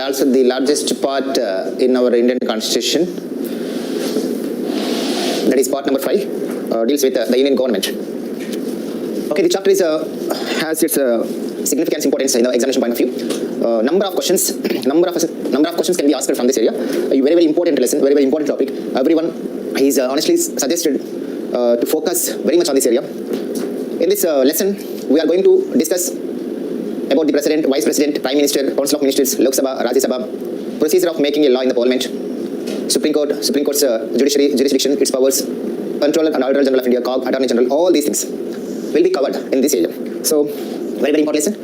also the largest part in our Indian constitution. That is part number 5, deals with the Union government. Okay, the chapter is has its significance, importance in the examination point of view. Number of questions can be asked from this area. A very, very important lesson, very, very important topic. Everyone is honestly suggested to focus very much on this area. In this lesson, we are going to discuss about the President, Vice President, Prime Minister, Council of Ministers, Lok Sabha, Rajya Sabha, procedure of making a law in the Parliament, Supreme Court's judiciary, jurisdiction, its powers, Controller and Auditor General of India, COG, Attorney General, all these things will be covered in this area. So, very, very important lesson.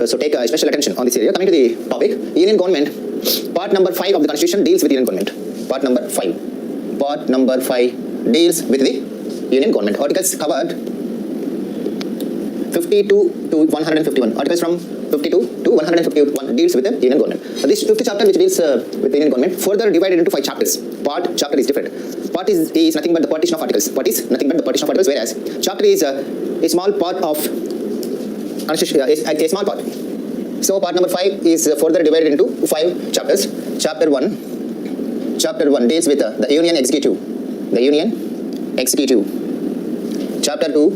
So, take special attention on this area. Coming to the topic, Union Government, part number 5 of the Constitution deals with Union Government. Part number 5. Part number 5 deals with the Union Government. Articles covered 52 to 151. Articles from 52 to 151 deals with the Union Government. This 5th chapter, which deals with the Union Government, further divided into 5 chapters. Part chapter is different. Part is nothing but the partition of articles. Part is nothing but the partition of articles, whereas chapter is a small part of Constitution. A small part. So part number 5 is further divided into 5 chapters. Chapter 1 deals with the Union Executive. The Union Executive. Chapter 2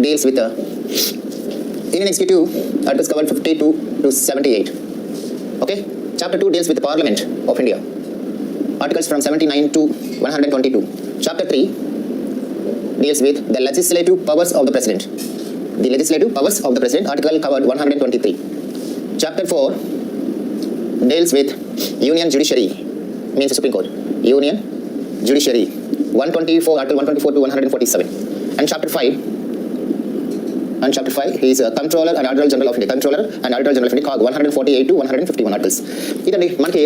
deals with the Union Executive, articles covered 52 to 78. Okay. Chapter 2 deals with the Parliament of India. Articles from 79 to 122. Chapter 3 deals with the legislative powers of the President. The legislative powers of the President, article covered 123. Chapter 4 deals with Union Judiciary, means the Supreme Court. Union Judiciary, 124, article 124 to 147. And chapter 5 is Controller and Auditor General of India. Controller and Auditor General of India, COG, 148 to 151 articles. ఇదండి మనకి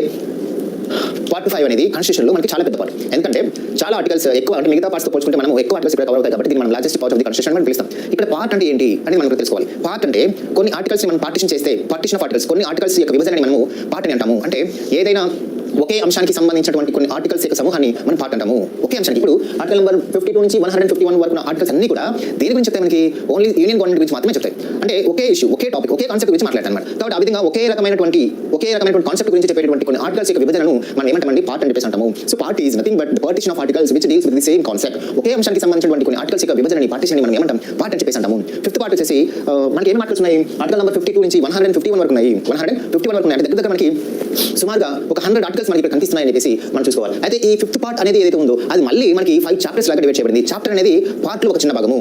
part 5 అనేది కాన్స్టిట్యూషన్లో మనకి చాలా పెద్ద part. ఎందుకంటే చాలా articles ఎక్కువ, అంటే మిగతా పార్ట్స్తో పోల్చుకుంటే మనం ఎక్కువ ఆర్టికల్స్ ఇక్కడ కవర్ అవుతాయి కాబట్టి దీన్ని మనం largest part of the constitution అని పిలుస్తాం. ఇక్కడ పార్ట్ అంటే ఏంటి అని మనం తెలుసుకోవాలి. పార్ట్ అంటే కొన్ని ఆర్టికల్స్ మనం పార్టిషన్ చేస్తే, పార్టిషన్ ఆఫ్ ఆర్టికల్స్, కొన్ని ఆర్టికల్స్ యొక్క విభజనని మనము పార్ట్ అని అంటాము. అంటే ఏదైనా ఒకే అంశానికి సంబంధించినటువంటి కొన్ని ఆర్టికల్స్ యొక్క సమూహాన్ని మనం పార్ట్ అంటాము. ఒకే అంశానికి ఇప్పుడు ఆర్టికల్ నెంబర్ 52 నుంచి 151 వరకు ఆర్టికల్స్ అన్ని కూడా దేని గురించి చెప్తాయి? మనకి ఓన్లీ యూనియన్ గవర్నమెంట్ గురించి మాత్రమే చెప్తాయి. అంటే ఒకే ఇష్యూ, ఒకే టాపిక్, ఒకే కాన్సెప్ట్ గురించి మాట్లాడతాం అన్నమాట. కాబట్టి ఆ విధంగా ఒకే రకమైనటువంటి కాన్సెప్ట్ గురించి చెప్పేటువంటి కొన్ని ఆర్టికల్స్ యొక్క విభజనను మనం ఏమంటామండి? పార్ట్ అని చెప్పేసి అంటాము. So part is nothing but the partition of articles which deals with the same concept. ఒకే అంశానికి సంబంధించినటువంటి కొన్ని ఆర్టికల్స్ యొక్క విభజనని, పార్టిషన్ మనం ఏమంటాం? పార్ట్ అని చెప్పేసి అంటాము. 5th పార్ట్ వచ్చేసి మనకి ఏం ఆర్టికల్స్ ఉన్నాయి? ఆర్టికల్ నెంబర్ 52 నుంచి 151 వరకు ఉన్నాయి. 151 వరకు ఉన్నాయి. అంటే దగ్గర మనకి సుమారుగా ఒక 100 ఆర్టికల్స్ మనకి ఇక్కడ కనిపిస్తున్నాయని చెప్పేసి మనం చూసుకోవాలి. అయితే ఈ 5th పార్ట్ అనేది ఏదైతే ఉందో అది మళ్ళీ మనకి 5 చాప్టర్స్ లాగా డివైడ్ చేయబడింది. చాప్టర్ అనేది పార్ట్లో ఒక చిన్న భాగము.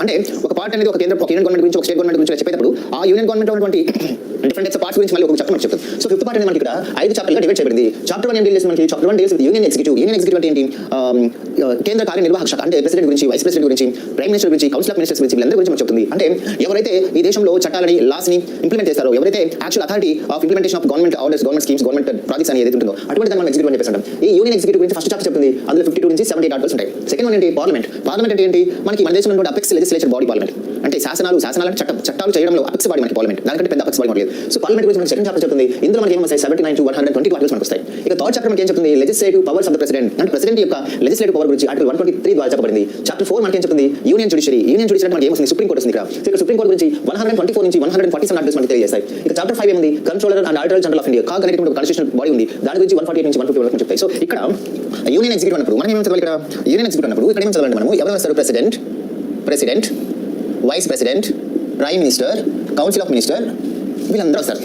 అంటే ఒక పార్ట్ అనేది ఒక యూనియన్ గవర్నమెంట్ గురించి, ఒక స్టేట్ గవర్నమెంట్ గురించి చెప్పేటప్పుడు ఆ యూనియన్ గవర్నమెంట్ ఉన్నటువంటి డిఫరెంట్ టైప్స్ పార్ట్స్ గురించి మళ్ళీ ఒక చాప్టర్ మనకి చెప్తుంది. సో 5th పార్ట్ అనేది మనకి ఇక్కడ 5 చాప్టర్లుగా డివైడ్ చేయబడింది. చాప్టర్ 1 ఏం డీల్ చేస్తుంది? మనకి chapter 1 deals with union executive. Union executive అంటే ఏంటి? కేంద్ర కార్యనిర్వాహక శాఖ, అంటే ప్రెసిడెంట్ గురించి, వైస్ ప్రెసిడెంట్ గురించి, ప్రైమ్ మినిస్టర్ గురించి, కౌన్సిల్ ఆఫ్ మినిస్టర్స్ గురించి, వీళ్ళందరి గురించి మనకు చెప్తుంది. అంటే ఎవరైతే ఈ దేశంలో చట్టాలని, లాస్ని ఇంప్లిమెంట్ చేస్తారో, ఎవరైతే actual authority of implementation of government orders, government schemes, government projects అని ఏదైతే ఉంటుందో అటువంటి దాన్ని మనం ఎగ్జిక్యూటివ్ అని చెప్పేసి అంటాం. ఈ యూనియన్ ఎగ్జిక్యూటివ్ గురించి ఫస్ట్ చాప్టర్ చెప్తుంది. అందులో 52 నుంచి 78 ఆర్టికల్స్ ఉంటాయి. సెకండ్ వన్ ఏంటి? పార్లమెంట్. పార్లమెంట్ అంటే ఏంటి? మనకి మన దేశంలో ఉన్న అపెక్స్ లెజిస్లేచర్ బాడీ పార్లమెంట్. అంటే శాసనాలు అంటే చట్టాలు చేయడంలో అపెక్స్ బాడీ మనకి పార్లమెంట్. దానికంటే పెద్ద అపెక్స్ బాడీ లేదు. సో పార్లమెంట్ గురించి మనకి సెకండ్ చాప్టర్ చెప్తుంది. ఇందులో మనకి ఏమొస్తాయి? 79 to 120 ఆర్టికల్స్ మనకు వస్తాయి. ఇక థర్డ్ చాప్టర్ మనకి ఏం చెప్తుంది? Legislative powers of the president. అంటే ప్రెసిడెంట్ యొక్క లెజిస్లేటివ్ పవర్ గురించి ఆర్టికల్ 123 ద్వారా చెప్పబడింది. చాప్టర్ 4 మనకి ఏం చెప్తుంది? Union judiciary. యూనియన్ జుడిషియరీ అంటే మనకి ఏమొస్తుంది? సుప్రీం కోర్ట్ వస్తుంది ఇక్కడ. సో ఇక్కడ సుప్రీం కోర్ట్ గురించి 124 నుంచి 147 ఆర్టికల్స్ మనకి తెలియజేస్తాయి. ఇక చాప్టర్ 5 ఏముంది? Controller and auditor general of India, CAG అనేటువంటి ఒక కాన్స్టిట్యూషనల్ బాడీ ఉంది. దాని గురించి 148 నుంచి 150 వరకు చెప్తాయి. సో ఇక్కడ యూనియన్ ఎగ్జిక్యూటివ్ అన్నప్పుడు మనం ఏం చదవాలి? ఇక్కడ యూనియన్ ఎగ్జిక్యూటివ్ అన్నప్పుడు ఇక్కడ ఏం చదవాలంటే మనము ఎవరు వస్తారు? President, vice president, prime minister, council of minister, వీళ్ళందరూ వస్తారు.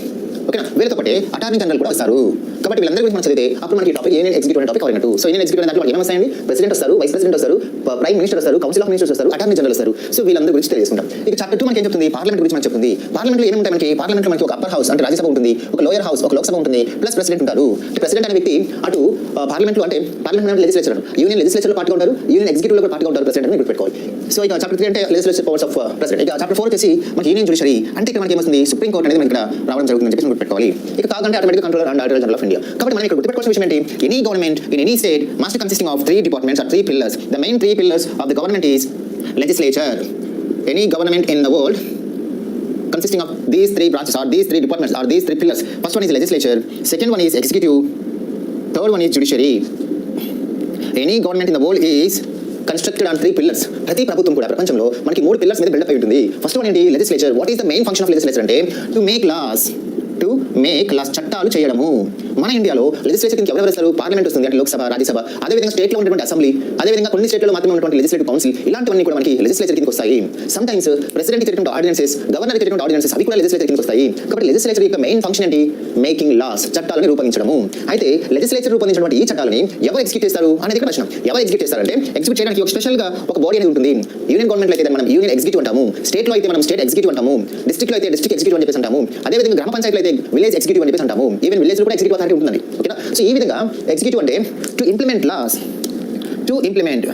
ఓకేనా? వీళ్ళతో పాటు అటార్నీ జనరల్ కూడా వస్తారు. కాబట్టి వీళ్ళందరి గురించి మనం చదివితే అప్పుడు మనకి టాపిక్ యూనియన్ ఎగ్జిక్యూటివ్ టాపిక్ అయినట్టు. సో యూనియన్ ఎగ్జిక్యూటివ్ దాంట్లో మనకి ఏమేమి వస్తాయండి? ప్రెసిడెంట్ వస్తారు, వైస్ ప్రెసిడెంట్ వస్తారు, ప్రైమ్ మినిస్టర్ వస్తారు, కౌన్సిల్ ఆఫ్ మినిస్టర్స్ వస్తారు, అటార్నీ జనరల్ వస్తారు. సో వీళ్ళందరి గురించి తెలియజేసుకుంటాం. ఇక చాప్టర్ 2 మనకి ఏం చెప్తుంది? పార్లమెంట్ గురించి మనకి చెప్తుంది. పార్లమెంట్లో ఏమి ఉంటాయి? మనకి పార్లమెంట్లో మనకి ఒక అప్పర్ హౌస్ అంటే రాజ్యసభ ఉంటుంది, ఒక లోయర్ హౌస్, ఒక లోక్సభ ఉంటుంది, ప్లస్ ప్రెసిడెంట్ ఉంటారు. ప్రెసిడెంట్ అనే వ్యక్తి అటు పార్లమెంట్లో అంటే పార్లమెంట్ లెజిస్లేచర్, యూనియన్ లెజిస్లేచర్లో పార్టీగా ఉంటారు, యూనియన్ ఎగ్జిక్యూటివ్లో కూడా పార్టీగా ఉంటారు ప్రెసిడెంట్ అని గుర్తుపెట్టుకోవాలి. సో ఇక చాప్టర్ 3 అంటే లెజిస్లేటివ్ పవర్స్ ఆఫ్ ప్రెసిడెంట్. ఇక చాప్టర్ 4 వచ్చేసి మనకి యూనియన్ జుడిషియరీ. అంటే ఇక్కడ మనకి ఏమొస్తుంది? సుప్రీం కోర్ట్ అనేది మనకి ఇక్కడ రావడం జరుగుతుందని చెప్పి గుర్తుపెట్టుకోవాలి. ఇక కాగ్ అంటే automatic controller and auditor general of India. కాబట్టి మనం ఇక్కడ గుర్తుపెట్టుకోవాల్సిన విషయం ఏంటి? Any government in any state must consisting of 3 departments or 3 pillars. The main 3 pillars of the government is legislature. Any government in the world consisting of these 3 branches or these 3 departments or these 3 pillars. First one is legislature, second one is executive, third one is judiciary. Any government in the world is constructed on 3 pillars. ప్రతి ప్రభుత్వం కూడా ప్రపంచంలో మనకి 3 pillars మీద build up అయి ఉంటుంది. First one ఏంటి? Legislature. What is the main function of legislature అంటే to make laws. To make laws, చట్టాలు చేయడము. మన ఇండియాలో లెజిస్లేచర్ కింద ఎవరెవరు వస్తారు? పార్లమెంట్ వస్తుంది, అంటే లోక్సభ, రాజ్యసభ, అదేవిధంగా స్టేట్లో ఉన్నటువంటి అసెంబ్లీ, అదేవిధంగా కొన్ని స్టేట్లో మాత్రమే ఉన్నటువంటి లెజిస్లేటివ్ కౌన్సిల్, ఇలాంటివన్నీ కూడా మనకి లెజిస్లేచర్ కిందకి వస్తాయి. సమ్ టైమ్స్ ప్రెసిడెంట్ ఇచ్చేటువంటి ఆర్డినెన్సెస్, గవర్నర్ ఇచ్చేటువంటి ఆర్డినెన్సెస్ అవి కూడా లెజిస్లేచర్ కిందకి వస్తాయి. కాబట్టి లెజిస్లేచర్ యొక్క మెయిన్ ఫంక్షన్ ఏంటి? మేకింగ్ లాస్, చట్టాలను రూపొందించడము. అయితే లెజిస్లేచర్ రూపొందించినటువంటి ఈ చట్టాలని ఎవరు ఎగ్జిక్యూట్ చేస్తారు అనేది ఇక్కడ ప్రశ్న. ఎవరు ఎగ్జిక్యూట్ చేస్తారంటే, ఎగ్జిక్యూట్ చేయడానికి ఒక స్పెషల్ గా ఒక బాడీ అనేది ఉంటుంది. యూనియన్ గవర్నమెంట్ అయితే మనం యూనియన్ ఎగ్జిక్యూటివ్ అంటాము, స్టేట్ లో అయితే మనం స్టేట్ ఎగ్జిక్యూటివ్ అంటాము, డిస్ట్రిక్ట్ లో అయితే డిస్ట్రిక్ట్ ఎగ్జిక్యూటివ్ అని చెప్పేసి అంటాము, అదేవిధంగా గ్రామ పంచాయతీలో అయితే విలేజ్ ఎగ్జిక్యూటివ్ అని చెప్పేసి అంటాము. ఈవెన్ విలేజ్ లో కూడా ఎగ్జిక్యూటివ్ అథారిటీ ఉంటుందండి. ఓకేనా? సో ఈ విధంగా ఎగ్జిక్యూటివ్ అంటే to implement laws, to implement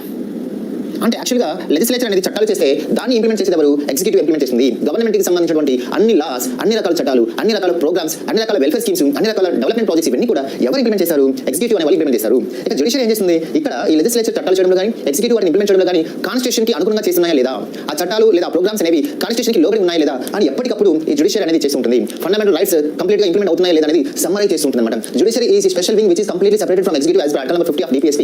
అంటే యాక్చువల్గా లెజిస్లేచర్ అనేది చట్టాలు చేస్తే దాన్ని ఇంప్లిమెంట్ చేసేది ఎవరు? ఎగ్జిక్యూటివ్ ఇంప్లిమెంట్ చేస్తుంది. గవర్నమెంట్కి సంబంధించినటువంటి అన్ని లాస్, అన్ని రకాల చట్టాలు, అన్ని రకాల ప్రోగ్రామ్స్, అన్ని రకాల వెల్ఫేర్ స్కీమ్స్, అన్ని రకాల డెవలప్మెంట్ ప్రాజెక్ట్స్ ఇవన్నీ కూడా ఎవరు ఇంప్లిమెంట్ చేస్తారు? ఎగ్జిక్యూటివ్ అనే వాళ్ళు ఇంప్లిమెంట్ చేస్తారు. ఇక జ్యుడిషియరీ ఏం చేస్తుంది? ఇక్కడ ఈ లెజిస్లేచర్ చట్టాలు చేయడంలో కానీ, ఎగ్జిక్యూటివ్ వాటిని ఇంప్లిమెంట్ చేయడంలో కానీ కాన్స్టిట్యూషన్కి అనుగుణంగా చేస్తున్నాయా లేదా, ఆ చట్టాలు లేదా ప్రోగ్రామ్స్ అనేవి కాన్స్టిట్యూషన్కి లోబడి ఉన్నాయా లేదా అని ఎప్పటికప్పుడు ఈ జ్యుడిషియరీ అనేది చేస్తుంటుంది. ఫండమెంటల్ రైట్స్ కంప్లీట్గా ఇంప్లిమెంట్ అవుతున్నాయా లేదా అనేది సమ్మరైజ్ చేస్తుంటుంది అనమాట. Judiciary is special wing which is completely separated from executive as per article number 50 of DPSP,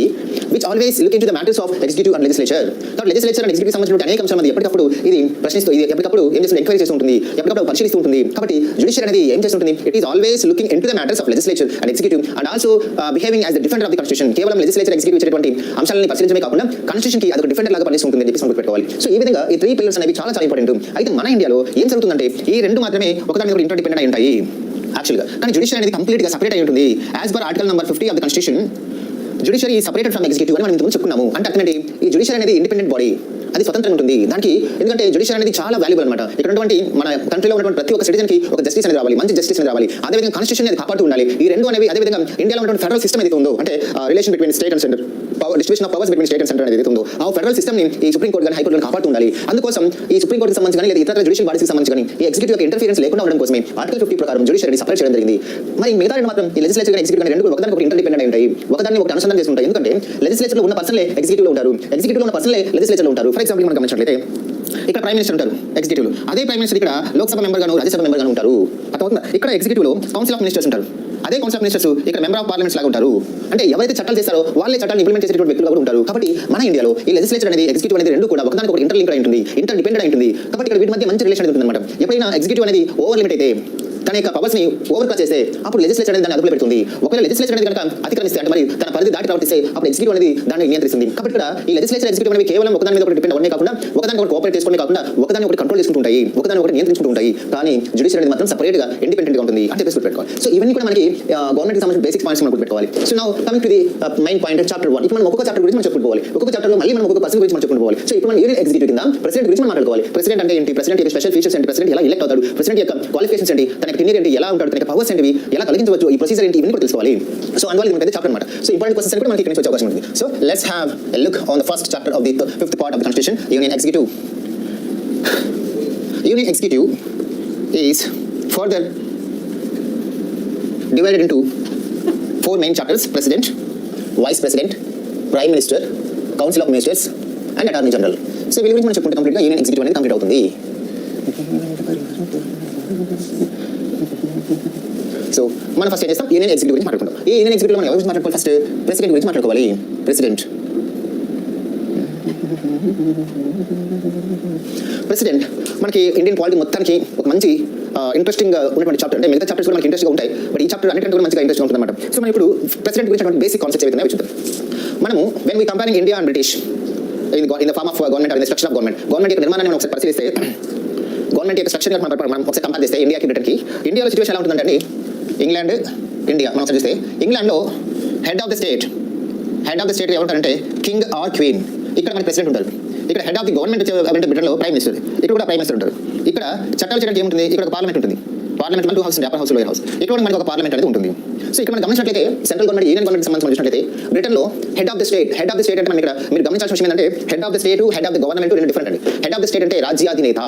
which always look into the matters of executive and legislature. కాబట్టి legislature and executive సంబంధించిన అనేక అంశాలు ఎప్పటికప్పుడు ఇది ప్రశ్నిస్తూ, ఇది ఎప్పటికప్పుడు ఏం చేస్తుంది? ఎంక్వైరీ చేస్తూ ఉంటుంది, ఎప్పటికప్పుడు పరిశీలిస్తూ ఉంటుంది. కాబట్టి జ్యుడిషియరీ అనేది ఏం చేస్తుంటుంది? It is always looking into the matters of legislature and executive and also behaving as the defender of the constitution. కేవలం లెజిస్లేచర్ ఎగ్జిక్యూటివ్ ఇచ్చేటువంటి అంశాలను పరిశీలించడమే కాకుండా కాన్స్టిట్యూషన్ కి అదొక డిఫెండర్ లాగా పనిచేస్తుంటుంది అని చెప్పి గుర్తుపెట్టుకోవాలి. సో ఈ విధంగా ఈ 3 పిల్లర్స్ అనేవి చాలా ఇంపార్టెంట్. అయితే మన ఇండియాలో ఏం జరుగుతుందంటే ఈ రెండు మాత్రమే ఒకదాని మీద ఇంటర్ డిపెండెంట్ అయి ఉంటాయి యాక్చువల్గా. కానీ జ్యుడిషియరీ అనేది కంప్లీట్గా సపరేట్ అయి ఉంటుంది. As per article number 50 of the constitution, judiciary separated from executive అని మనం ఇంతకుముందు చెప్పుకున్నాము. అంటే అర్థం ఏంటి? ఈ జ్యుడిషియరీ అనేది ఇండిపెండెంట్ బాడీ, అది స్వతంత్రంగా ఉంటుంది దానికి. ఎందుకంటే జ్యుడిషియరీ అనేది చాలా వాల్యుబుల్ అనమాట. ఇక్కడ ఉన్నటువంటి మన కంట్రీలో ఉన్నటువంటి ప్రతి ఒక్క సిటిజన్ కి ఒక జస్టిస్ అనేది రావాలి, మంచి జస్టిస్ అనేది రావాలి. అదేవిధంగా కాన్స్టిట్యూషన్ అనేది కాపాడుతూ ఉండాలి. ఈ రెండు అనేవి అదేవిధంగా ఇండియాలో ఉన్నటువంటి ఫెడరల్ సిస్టమ్ ఏదైతే ఉందో, అంటే relation between state and centre, distribution of powers between state and centre అనేది ఉందో, ఆ ఫెడరల్ సిస్టమ్ ని ఈ సుప్రీం కోర్టు కానీ హైకోర్టు కానీ కాపాడుతూ ఉండాలి. అందుకోసం ఈ సుప్రీం కోర్టుకి సంబంధించి కానీ లేదా ఇతర జ్యుడిషియల్ బాడీస్కి సంబంధించి కానీ ఈ ఎగ్జిక్యూటివ్ యొక్క ఇంటర్ఫియరెన్స్ లేకుండా ఉండడం కోసమే ఆర్టికల్ 50 ప్రకారం జ్యుడిషియరీ సపరేట్ చేయడం జరిగింది. మరి మిగతా రెండు మాత్రం ఈ లెజిస్లేచర్ కానీ ఎగ్జిక్యూటివ్ కానీ రెండు ఒకదానికి ఒకటి ఇంటర్ డిపెండెంట్ అయి ఉంటాయి, ఒకదాన్ని ఒకటి అనుసంధానం చేస్తుంటాయి. ఎందుకంటే లెజిస్లేచర్ లో ఉన్న పర్సన్లే ఎగ్జిక్యూటివ్ లో ఉంటారు, ఎగ్జిక్యూటివ్ లో ఉన్న పర్సన్లే లెజిస్లేచర్ లో ఉంటారు. ఫర్ ఎగ్జాంపుల్ మనం గమనించినట్లయితే ఇక్కడ ప్రైమ్ మినిస్టర్ ఉంటారు ఎగ్జిక్యూటివ్, అదే ప్రైమ్ మినిస్టర్ ఇక్కడ లోక్సభ మెంబర్ గాను రాజ్యసభ మెంబర్ గాను ఉంటారు. అర్థమవుతుందా? ఇక్కడ ఎగ్జిక్యూటివ్ లో కౌన్సిల్ ఆఫ్ మినిస్టర్స్ ఉంటారు, అదే కౌన్సిల్ ఆఫ్ మినిస్టర్స్ ఇక్కడ మెంబర్ ఆఫ్ పార్లమెంట్స్ లాగా ఉంటారు. అంటే ఎవరైతే చట్టాలు చేస్తారో వాళ్ళే చట్టాలు ఇంప్లిమెంట్ చేసేటువంటి వ్యక్తులు కూడా ఉంటారు. కాబట్టి మన ఇండియాలో ఈ లెజిస్లేచర్ అనేది ఎగ్జిక్యూటివ్ అనేది రెండు కూడా ఒకదానికి ఒకటి ఇంటర్లింక్ అయి ఉంటుంది, ఇంటర్ డిపెండెంట్ అయి ఉంటుంది. కాబట్టి ఇక్కడ వీటి మధ్య మంచి రిలేషన్ ఉంటుంది అనమాట. ఎప్పుడైనా ఎగ్జిక్యూటివ్ అనేది ఓవర్ లిమిట్ అయితే, తన యొక్క పవర్స్ ని ఓవర్ గా చేస్తే అప్పుడు లెజిస్లేచర్ అనేది దాన్ని అదుపులో పెడుతుంది. ఒకవేళ లెజిస్లేచర్ అనేది కనుక అతిక్రమిస్తే, అంటే మరి తన పరిధి దాటి ప్రవర్తిస్తే అప్పుడు ఎగ్జిక్యూటివ్ అనేది దాన్ని నియంత్రిస్తుంది. కాబట్టి ఇక్కడ ఈ లెజిస్లేచర్ ఎగ్జిక్యూటివ్ అనేవి కేవలం ఒకదాని మీద ఒకటి డిపెండ్ అవ్వనే కాకుండా ఒకదాని ఒకటి కోఆపరేట్ చేసుకోవడమే కాకుండా ఒకదాన్ని ఒకటి కంట్రోల్ చేసుకుంటూ ఉంటాయి, ఒకదాన్ని ఒకటి నియంత్రించుకుంటూ ఉంటాయి. కానీ జ్యుడిషియరీ అనేది మాత్రం సపరేట్ గా ఇండిపెండెంట్ గా ఉంటుంది అని చెప్పేసి పెట్టుకోవాలి. సో ఇవన్నీ కూడా మనకి గవర్నమెంట్ కి సంబంధించిన బేసిక్ పాయింట్స్ మనం పెట్టుకోవాలి. So now coming to the main point chapter 1. ఇప్పుడు మనం ఒక్కొక్క చాప్టర్ గురించి మనం చెప్పుకోవాలి, ఒక్కొక్క చాప్టర్ లో మళ్ళీ మనం ఒక్కొక్క పర్సన్ గురించి మనం చెప్పుకోవాలి. సో ఇప్పుడు మనం యూనియన్ ఎగ్జిక్యూటివ్ కింద ప్రెసిడెంట్ గురించి మనం మాట్లాడుకోవాలి. ప్రెసిడెంట్ అంటే ఏంటి, ప్రెసిడెంట్ యొక్క స్పెషల్ ఫీచర్స్ ఏంటి, ప్రెసిడెంట్ ఎలా ఎలక్ట్ అవుతాడు, ప్రెసిడెంట్ యొక్క క్వాలిఫికేషన్స్ ఏంటి, తన టెన్యూర్ ఏంటి, ఎలా ఉంటాడు, తన పవర్స్ ఏంటివి, ఎలా కలిగించవచ్చు, ఈ ప్రొసీజర్ ఏంటి, ఇవన్నీ కూడా తెలుసుకోవాలి. సో అందువల్ల ఇది మనకి చాప్టర్ అనమాట. సో ఇంపార్టెంట్ క్వశ్చన్స్ కూడా మనకి ఇక్కడ నుంచి వచ్చే అవకాశం ఉంది. So let's have a look on the first chapter of the 5th part of the constitution, union executive. Union executive is further divided into 4 main chapters: president, vice president, prime minister, council of ministers and attorney general. So వీళ్ళ గురించి మనం చెప్పుకుంటే కంప్లీట్గా union executive అనేది complete అవుతుంది. So మనం first ఏం చేస్తాం, యూనియన్ ఎగ్జిక్యూటివ్ గురించి మాట్లాడుకుంటాం. ఈ యూనియన్ ఎగ్జిక్యూటివ్ మనం ఎవరి గురించి మాట్లాడుకోవాలి? ఫస్ట్ ప్రెసిడెంట్ గురించి మాట్లాడుకోవాలి. ప్రెసిడెంట్ మనకి ఇండియన్ పాలిటీ మొత్తానికి ఒక మంచి ఇంట్రెస్టింగ్ ఉన్నటువంటి చాప్టర్. అంటే మిగతా చాప్టర్స్ కూడా మనకి ఇంట్రెస్ట్గా ఉంటాయి, బట్ ఈ చాప్టర్ అన్నిటికంటే కూడా మంచిగా ఇంట్రెస్ట్గా ఉంటుంది అనమాట. సో మనం ఇప్పుడు ప్రెసిడెంట్ గురించి బేసిక్ కాన్సెప్ట్స్ ఏవైతే చూద్దాం. మనము when we comparing India and British in the form of government or in the structure of government యొక్క నిర్మాణాన్ని మనం ఒకసారి పరిశీలిస్తే, గవర్నమెంట్ యొక్క స్ట్రక్చర్ మనం ఒకసారి కంపేర్ చేస్తే ఇండియాకి బ్రిటన్కి, ఇండియాలో సిచ్యువేషన్ ఎలా ఉంటుందంటే అండి, ఇంగ్లాండ్ ఇండియా మనం ఒకసారి చూస్తే, ఇంగ్లాండ్లో హెడ్ ఆఫ్ ద స్టేట్ ఎవరుంటారంటే కింగ్ ఆర్ క్వీన్. ఇక్కడ మనకి ప్రెసిడెంట్ ఉంటారు. ఇక్కడ హెడ్ ఆఫ్ ది గవర్నమెంట్ అంటే బ్రిటన్లో ప్రైమ్ మినిస్టర్, ఇక్కడ కూడా ప్రైమ్ మినిస్టర్ ఉంటారు. ఇక్కడ చట్టాలు చేయడానికి ఏముంటుంది, ఇక్కడ ఒక పార్లమెంట్ ఉంటుంది. Parliament 2 house, upper house, lower house. ఇక్కడ మనకి ఒక పార్లమెంట్ అనేది ఉంటుంది. సో ఇక్కడ మనం గమనించినట్లయితే సెంట్రల్ గవర్నమెంట్, యూనియన్ గవర్నమెంట్ సంబంధించి చూసినట్లయితే బ్రిటన్లో హెడ్ ఆఫ్ ద స్టేట్ అంటే మనం ఇక్కడ మీరు గమనించాల్సిన విషయం ఏంటంటే, head of the state, head of the government రెండు డిఫరెంట్ అండి. హెడ్ ఆఫ్ ద స్టేట్ అంటే రాజ్యాధినేత,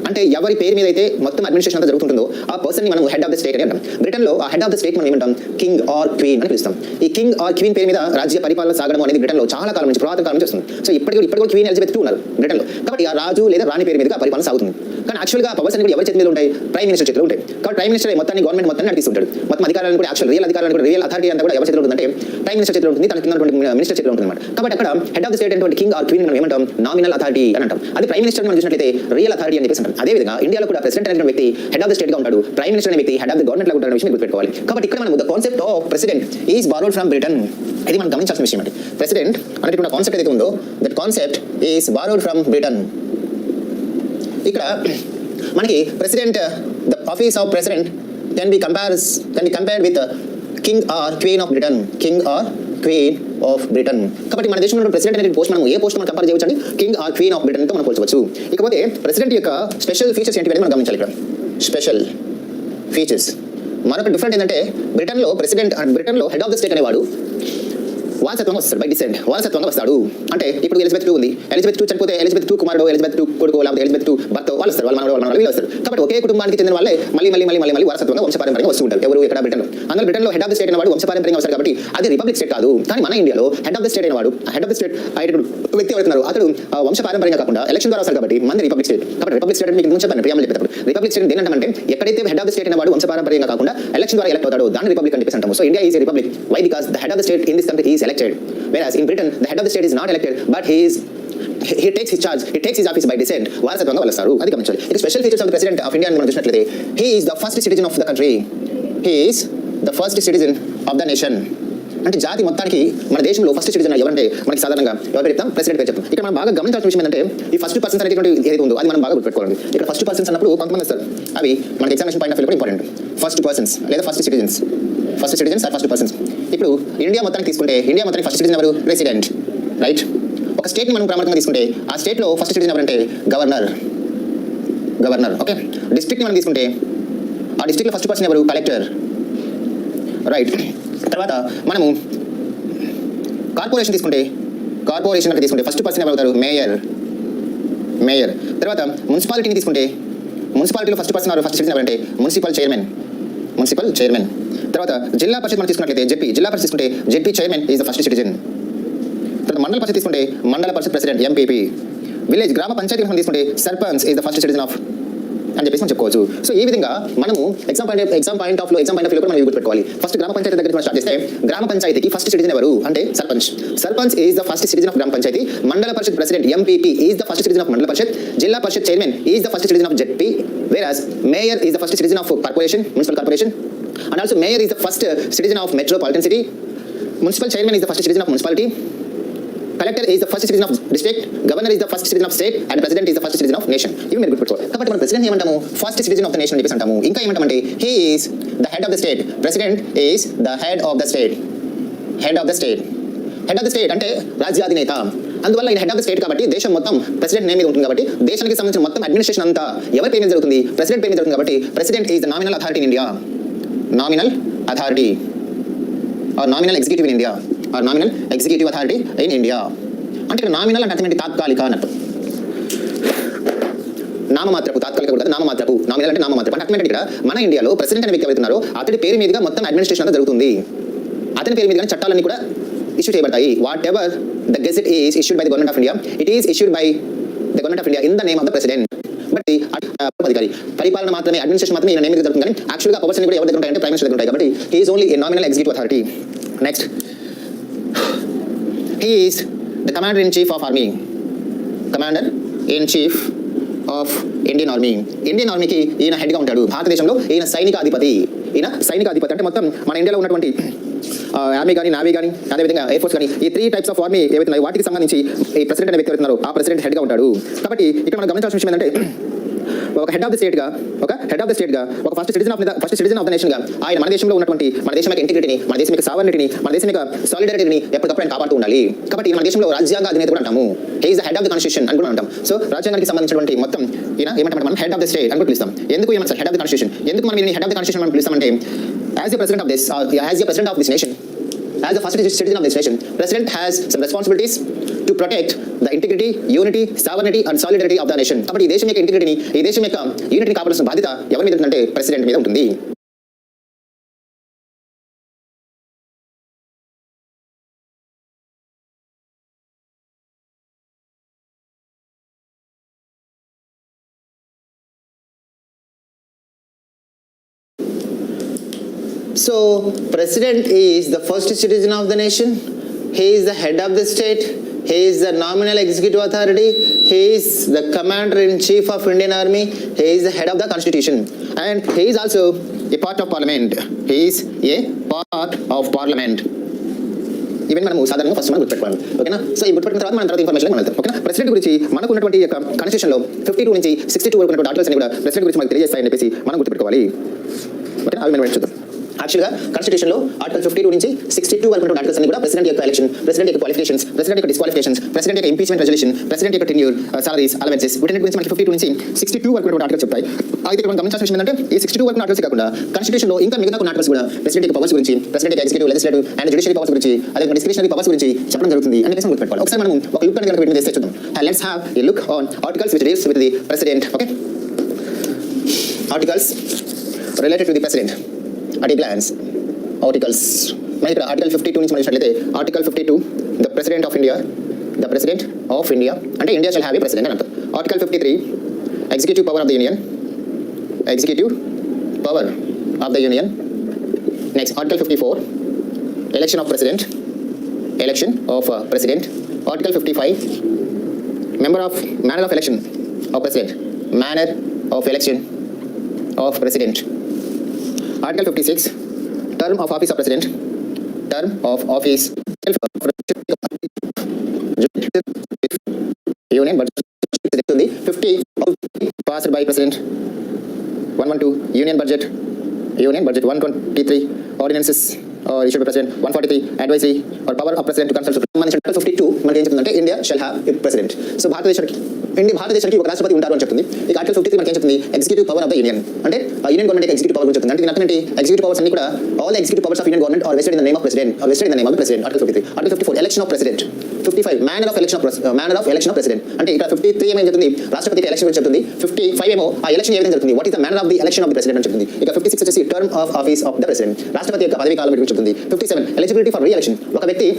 అంటే ఎవరి పేరు మీద అయితే మొత్తం అడ్మినిస్ట్రేషన్ అంతా జరుగుతుందో ఆ పర్సన్ ని మనం హెడ్ ఆఫ్ ద స్టేట్ అని అంటాం. బ్రిటన్లో ఆ హెడ్ ఆఫ్ ద స్టేట్ మనం ఏమంటాం, కింగ్ ఆర్ క్వీన్ అని పిలుస్తాం. ఈ కింగ్ ఆర్ క్వీన్ పేరు మీద రాజ్య పరిపాలన సాగడం అనేది బ్రిటన్లో చాలా కాలం నుంచి, పురాతన కాలం నుంచి వస్తుంది. సో ఇప్పటికీ క్వీన్ ఎలిజబెత్ ఉన్నారు బ్రిటన్లో. కాబట్టి ఆ రాజు లేదా రాణి పేరు మీదుగా పరిపాలన సాగుతుంది. కానీ యాక్చువల్గా పవర్స్ అన్ని కూడా ఎవరి చేతి మీద ఉంటాయి, ప్రైమ్ మినిస్టర్ చేతిలో ఉంటాయి. కాబట్టి ప్రైమ్ మినిస్టర్ మొత్తాన్ని గవర్నమెంట్ మొత్తాన్ని నడిపిస్తుంటాడు. మొత్తం అధికారాలను కూడా రియల్ అధికారాలను కూడా రియల్ అథారిటీ అంతా కూడా ఎవరి చేతిలో ఉంటుందంటే ప్రైమ్ మినిస్టర్ చేతిలో ఉంటుంది, తనకి ఉన్నటువంటి మినిస్టర్ చేతిలో ఉంటుంది అనమాట. కాబట్టి అక్కడ హెడ్ ఆఫ్ ద స్టేట్ అంటే కింగ్ ఆర్ క్వీన్ మనం ఏమంటాం, నామినల్ అథారిటీ అని అంటాం. అది ప్రైమ్ మినిస్టర్ మనం చూసినట్లయితే రియల్ అథారిటీ అని చెప్పేసి అంటాం. అదేవిధంగా ఇండియాలో కూడా ప్రెసిడెంట్ అనే వ్యక్తి హెడ్ ఆఫ్ ద స్టేట్ గా ఉంటాడు, ప్రైమ్ మినిస్టర్ అనే వ్యక్తి హెడ్ ఆఫ్ ద గవర్నమెంట్ లా ఉంటాడు విషయం గుర్తుపెట్టుకోవాలి. కాబట్టి ఇక్కడ మనం the concept of president is borrowed from Britain, ఇది మనం గమనించాల్సిన విషయం అండి. ప్రెసిడెంట్ అనేటువంటి కాన్సెప్ట్ ఏదైతే ఉందో that concept is borrowed from Britain. ఇక్కడ మనకి president, the office of president can be compared with king or queen of Britain, king or queen of Britain. కాబట్టి మన దేశంలో ప్రెసిడెంట్ అనే పోస్ట్ మనం ఏ పోస్ట్ మనం కంపేర్ చేయవచ్చు అండి, king or queen of Britain తో మనం పోల్చవచ్చు. ఇకపోతే ప్రెసిడెంట్ యొక్క స్పెషల్ ఫీచర్స్ ఏంటి అనేది మనం గమనించాలి. ఇక్కడ స్పెషల్ ఫీచర్స్ మరొక డిఫరెంట్ ఏంటంటే బ్రిటన్లో హెడ్ ఆఫ్ ద స్టేట్ అనేవాడు వారసత్వంగా వస్తాడు, బై డిసెంట్ వారసత్వంగా వస్తాడు. అంటే ఇప్పుడు ఎలిజబెత్ II ఉంది, ఎలిజబెత్ II చనిపోతే ఎలిజబెత్ II కుమారుడు, ఎలిజబెత్ II కొడుకు, లేకపోతే ఎలిజబెత్ II భర్త వాళ్ళు వస్తారు, వాళ్ళ మనవడు వీళ్ళు వస్తారు. కాబట్టి ఒకే కుటుంబానికి చెందిన వాళ్ళే మళ్ళీ వారసత్వంగా వంశపారంపర్యంగా వస్తూ ఉంటారు. ఎవరు ఇక్కడ బ్రిటన్లో. అందులో బ్రిటన్లో హెడ్ ఆఫ్ ద స్టేట్ అనేవాడు వంశపారంపర్యంగా వస్తారు కాబట్టి అది రిపబ్లిక్ స్టేట్ కాదు. కానీ మన ఇండియాలో హెడ్ ఆఫ్ ద స్టేట్ అనేవాడు, హెడ్ ఆఫ్ ద స్టేట్ అయ్యేటువంటి వ్యక్తి ఎవరున్నారు అతడు వంశపారంపర్యంగా కాకుండా ఎలక్షన్ ద్వారా వస్తారు కాబట్టి మన రిపబ్లిక్ స్టేట్. కాబట్టి రిపబ్లిక్ స్టేట్ మీకు ముందు చెప్పాను ప్రియామలు చెప్పేటప్పుడు. రిపబ్లిక్ స్టేట్ ఏంటంటే ఎక్కడైతే హెడ్ ఆఫ్ ద స్టేట్ అనేవాడు వంశపారంపర్యంగా కాకుండా ఎలక్షన్ ద్వారా ఎలక్ట్ అవుతాడో దాన్ని రిపబ్లిక్ అని చెప్పేసి అంటాము. So India is a republic. Why? Because the head of the state in this country is elected. Whereas in Britain, the head of the state is not elected, but he takes his charge, he takes his office by descent. వారసత్వంగా వస్తారు. అది గమనించాలి. ఇది special features of the president of India అని మనం చూసినట్లయితే he is the first citizen of the country. He is the first citizen of the nation. అంటే జాతి మొత్తానికి మన దేశంలో ఫస్ట్ సిటిజన్ ఎవరంటే మనకి సాధారణంగా ఎవరు చెప్తాం, ప్రెసిడెంట్ పేరు చెప్తాం. ఇక్కడ మనం బాగా గమనించాల్సిన విషయం ఏంటంటే ఈ ఫస్ట్ పర్సన్స్ అనేటువంటి ఏదైతే ఉందో అది మనం బాగా గుర్తుపెట్టుకోవాలి. ఇక్కడ ఫస్ట్ పర్సన్స్ అన్నప్పుడు కొంతమంది వస్తారు, అవి మనకి ఎగ్జామినేషన్ పాయింట్ ఆఫ్ వ్యూ కూడా ఇంపార్టెంట్. ఫస్ట్ పర్సన్స్ లేదా first citizens or first persons. ఇప్పుడు ఇండియా మొత్తానికి తీసుకుంటే ఇండియా మొత్తానికి ఫస్ట్ సిటిజన్ ఎవరు? President, right. ఒక స్టేట్ని మనం ప్రాముఖ్యంగా తీసుకుంటే ఆ స్టేట్లో ఫస్ట్ సిటిజన్ ఎవరంటే గవర్నర్. ఓకే. డిస్ట్రిక్ట్ని మనం తీసుకుంటే ఆ డిస్ట్రిక్ట్లో ఫస్ట్ పర్సన్ ఎవరు? Collector, right. తర్వాత మనము కార్పొరేషన్ తీసుకుంటే ఫస్ట్ పర్సన్ ఎవరు అవుతారు? మేయర్. తర్వాత మున్సిపాలిటీని తీసుకుంటే మున్సిపాలిటీలో ఫస్ట్ పర్సన్ ఫస్ట్ సిటిజన్ ఎవరంటే మున్సిపల్ చైర్మన్. తర్వాత జిల్లా పరిషత్ మనం తీసుకున్నట్లయితే జిల్లా పరిషత్ తీసుకుంటే ZP chairman is the first citizen. తర్వాత మండల పరిషత్ తీసుకుంటే మండల పరిషత్ ప్రెసిడెంట్ ఎంపీపీ. విలేజ్ గ్రామ పంచాయతీ మనం తీసుకుంటే sarpanch is the first citizen of అని చెప్పేసి మనం చెప్పుకోవచ్చు. సో ఈ విధంగా మనము ఎగ్జామ్ పాయింట్ ఆఫ్ వ్యూ కూడా మనం గుర్తుపెట్టుకోవాలి. ఫస్ట్ గ్రామ పంచాయతీ దగ్గర మనం స్టార్ట్ చేస్తే గ్రామ పంచాయతీకి ఫస్ట్ సిటిజన్ ఎవరు అంటే sarpanch is the first citizen of gram panchayat. Mandal parishad president MPP is the first citizen of mandal parishad. Zilla parishad chairman is the first citizen of ZP. whereas mayor is the first citizen of municipal corporation, and also mayor is the first citizen of metropolitan city. Municipal chairman is the first citizen of municipality. Collector is the first citizen of district. Governor is the first citizen of state, and president is the first citizen of nation. ఇవి మీరు గుర్తుపెట్టుకోవాలి. కాబట్టి మనం president ఏమంటాము? First citizen of the nation అని చెప్పేసి అంటాము. ఇంకా ఏమంటామంటే he is the head of the state. President is the head of the state. Head of the state అంటే రాజ్యాధినేత. అందువల్ల ఈయన హెడ్ ఆఫ్ ద స్టేట్ కాబట్టి దేశం మొత్తం ప్రెసిడెంట్ నేమ్ మీద ఉంటుంది కాబట్టి దేశానికి సంబంధించిన మొత్తం అడ్మినిస్ట్రేషన్ అంతా ఎవరి పేరు మీద జరుగుతుంది? ప్రెసిడెంట్ పేరు మీద జరుగుతుంది. కాబట్టి president is the nominal authority in India, nominal authority or nominal executive in India, or nominal executive authority in India. అంటే ఇక్కడ నామినల్ అంటే అర్థం తాత్కాలిక అన్నట్టు. నామమాత్రపు, తాత్కాలిక కూడా నామమాత్రపు. నామినల్ అంటే నామమాత్రపు అంటే అర్థం ఇక్కడ మన ఇండియాలో ప్రెసిడెంట్ అనే వ్యక్తి ఎవరుతున్నారో అతడి పేరు మీదుగా మొత్తం అడ్మినిస్ట్రేషన్ అంతా జరుగుతుంది. అతని పేరు మీదుగా చట్టాలన్నీ కూడా ఇష్యూ చేయబడతాయి. What ever the gazette is issued by the government of India, it is issued by the government of India in the name of the president. But అధికారి పరిపాలన మాత్రమే, అడ్మినిస్ట్రేషన్ మాత్రమే ఈయన నేమ్ మీద జరుగుతుంది. కానీ యాక్చువల్గా పవర్స్ కూడా ఎవరి దగ్గర ఉంటాయంటే ప్రైమ్ మినిస్టర్ దగ్గర ఉంటాయి. కాబట్టి he is only A nominal executive authority. Next, he is the commander in chief of army. Commander in chief of Indian ఆర్మీకి ఈయన హెడ్గా ఉంటాడు. భారతదేశంలో ఈయన సైనిక అధిపతి అంటే మొత్తం మన ఇండియాలో ఉన్నటువంటి ఆర్మీ కానీ, నావీ కానీ, అదేవిధంగా ఎయిర్ ఫోర్స్ కానీ, ఈ 3 టైప్స్ ఆఫ్ ఆర్మీ ఏవైతే ఉన్నాయో వాటికి సంబంధించి ఈ ప్రెసిడెంట్ అనే వ్యక్తి ఎవరున్నారో ఆ ప్రెసిడెంట్ హెడ్గా ఉంటాడు. కాబట్టి ఇక్కడ మనం గమనించాల్సిన విషయం ఏంటంటే ఒక హెడ్ ఆఫ్ ద స్టేట్ గా ఒక first citizen of the nation గా ఆయన మన దేశంలో ఉన్నటువంటి మన దేశం యొక్క ఇంటిగ్రిటీని, మన దేశం యొక్క సావర్నిటీని, మన దేశం యొక్క సాలిడారిటీని ఎప్పటికప్పుడు ఆయన కాపాడుతూ ఉండాలి. కాబట్టి మన దేశంలో రాజ్యాంగ అధినేత కూడా అంటాము. He is the head of the constitution అని కూడా అంటాం. సో రాజ్యాంగానికి సంబంధించినటువంటి మొత్తం ఈయన ఏమంటాం మనం హెడ్ ఆఫ్ ద స్టేట్ అని కూడా పిలుస్తాం. ఎందుకు ఏమంటారు హెడ్ ఆఫ్ ద కాన్స్టిట్యూషన్? ఎందుకు మనం హెడ్ ఆఫ్ ద కాన్స్టిట్యూషన్ మనం పిలుస్తామంటే as a president of this nation, as the first citizen of this nation, president has some responsibilities to protect the integrity, unity, sovereignty and solidarity of the nation. కాబట్టి ఈ దేశం యొక్క ఇంటిగ్రిటీని, ఈ దేశం యొక్క యూనిటీని కాపాడాల్సిన బాధ్యత ఎవరి మీద ఉంటుందంటే ప్రెసిడెంట్ మీద ఉంటుంది. So, President is the first citizen of the nation. He is the head of the state. He is the nominal executive authority. he is the commander in chief of Indian Army, he is the head of the constitution, and he is also a part of parliament. He is a part of parliament. ఇవన్నీ మనము సాధారణంగా first మనం గుర్తుపెట్టుకోవాలి. ఓకేనా? So ఈ గుర్తుపెట్టిన తర్వాత మనం తర్వాత ఇన్ఫర్మేషన్ మనం వెళ్తాం. ఓకేనా? ప్రెసిడెంట్ గురించి మనకు ఉన్నటువంటి యొక్క కాన్స్టిట్యూషన్లో 52 నుంచి 62 వరకు ఉన్నటువంటి ఆర్టికల్స్ అన్ని కూడా ప్రెసిడెంట్ గురించి మనకు తెలియజేస్తాయని చెప్పేసి మనం గుర్తుపెట్టుకోవాలి. ఓకేనా? అవి మనం చూద్దాం. యాక్చువల్గా కాన్స్టిట్యూషన్లో ఆర్టికల్ 52 నుంచి 62 వరకు ఉన్న ఆర్టికల్స్ అన్ని కూడా ప్రెసిడెంట్ యొక్క ఎలక్షన్, ప్రెసిడెంట్ యొక్క క్వాలిఫికేషన్స్, ప్రెసిడెంట్ యొక్క డిస్క్వాలిఫికేషన్స్, ప్రెసిడెంట్ యొక్క ఇంపీచ్మెంట్ రెజల్యూషన్, ప్రెసిడెంట్ యొక్క టెన్యూర్, సాలరీస్, అలవెన్సెస్, వీటి గురించి మనకి 52 నుంచి 62 వరకు ఉన్న ఆర్టికల్స్ చెప్తాయి. అయితే ఇక్కడ మనం గమనించాల్సిన విషయం ఏంటంటే ఈ 62 వరకు ఆర్టికల్స్ కాకుండా కాన్స్టిట్యూషన్లో ఇంకా మిగతా కొన్ని ఆర్టికల్స్ కూడా ప్రెసిడెంట్ యొక్క పవర్స్ గురించి, ప్రెసిడెంట్ యొక్క executive, legislative and judiciary powers గురించి, అదే డిస్క్రిషనరీ పవర్స్ గురించి చెప్పడం జరుగుతుంది అని చెప్పేసి గుర్తుపెట్టుకోవాలి. ఒకసారి మనం ఒక లుక్ అనేది వీటిని చేస్తే చూద్దాం. Let's have a look on articles which deals with the president. Okay, articles related to the president at a glance. Articles మనం ఇక్కడ ఆర్టికల్ 52 నుంచి మనం చూసినట్లయితే article 52 the president of India, the president of India అంటే India shall have a president అని అర్థం. Article 53 executive power of the union, executive power of the union. Next article 54 election of president, election of president. Article 55 manner of election of president, manner of election of president. Article 56 term of office of president, term of office union budget 50 passed by president. 112 union budget 123 ordinances issued by president. 143 advisory or power of president to consult supreme. 52 మనకి ఏం చెప్తుందంటే India shall have a president. So భారతదేశానికి ఒక రాష్ట్రపతి ఉంటారు అని చెప్తుంది. ఇక ఆర్టికల్ 53 మనకి ఏం చెప్తుంది? Executive power of the union అంటే యూనియన్ గవర్నమెంట్ ఎగ్జిక్యూటివ్ పవర్ గురించి చెప్తుంది. అంటే దీని అర్థం ఏంటి? ఎగ్జిక్యూటివ్ పవర్స్ అన్ని కూడా all executive powers of union government are vested in the name of president are vested in the name of the president. Article 53. Article 54 election of president. 55 manner of election of president అంటే ఇక్కడ 53 ఏమేం చెప్తుంది? రాష్ట్రపతికి election గురించి చెప్తుంది. 55 ఏమో ఆ election ఏ విధంగా జరుగుతుంది, what is the manner of the election of the president అని చెప్తుంది. ఇక 56 వచ్చేసి term of office of the president, రాష్ట్రపతి యొక్క పదవీ కాలం గురించి చెప్తుంది. 57 ఎలిజిబిలిటీ ఫర్ రీ ఎలక్షన్, ఒక వ్యక్తి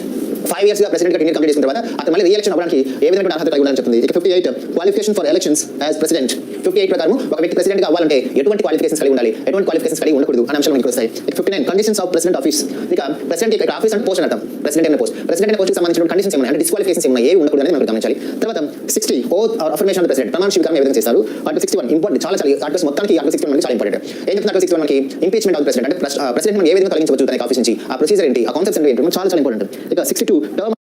5 years గా ప్రెసిడెంట్ గా టెన్యూర్ కంప్లీట్ చేసిన తర్వాత అతను మళ్ళీ రీ ఎలక్షన్ అవ్వడానికి ఏ విధమైన అర్హత కలిగి ఉండాలని చెప్తుంది. ఇక 58 qualification for elections as president. 58 ప్రకారం ఒక వ్యక్తి ప్రెసిడెంట్ గా అవ్వాలంటే ఎటువంటి క్వాలిఫికేషన్స్ కలిగి ఉండాలి, ఎటువంటి క్వాలిఫికేషన్స్ కలిగి ఉండకూడదు అనే అంశాలు మనకి వస్తాయి. ఇక 59 కండిషన్స్ ఆఫ్ ప్రెసిడెంట్ ఆఫీస్. ఇక ప్రెసిడెంట్ యొక్క ఆఫీస్ అంటే పోస్ట్ అంటాం. ప్రెసిడెంట్ అనే పోస్ట్ కి సంబంధించిన కండిషన్స్ ఏమైనా అంటే డిస్క్వాలిఫికేషన్స్ ఏమైనా ఏ ఉండకూడదు అనేది మనం గమనించాలి. తర్వాత 60 oath or affirmation of the president, ప్రమాణ స్వీకారం ఏ విధంగా చేస్తారు. ఆర్టికల్ 61 ఇంపార్టెంట్, చాలా ఆర్టికల్స్ మొత్తానికి ఆర్టికల్ 61 మనకి చాలా ఇంపార్టెంట్. ఏం చెప్తున్నారు? ఆర్టికల్ 61 మనకి ఇంపీచ్మెంట్ ఆఫ్ ప్రెసిడెంట్ అంటే ప్రెసిడెంట్ మనం ఏ విధంగా తొలగించవచ్చు తన ఆఫీస్ నుంచి, ఆ ప్రొసీజర్ ఏంటి, ఆ కాన్సెప్ట్స్ ఏంటి, చాలా ఇంపార్టెంట్. ఇక 62 టర్మ్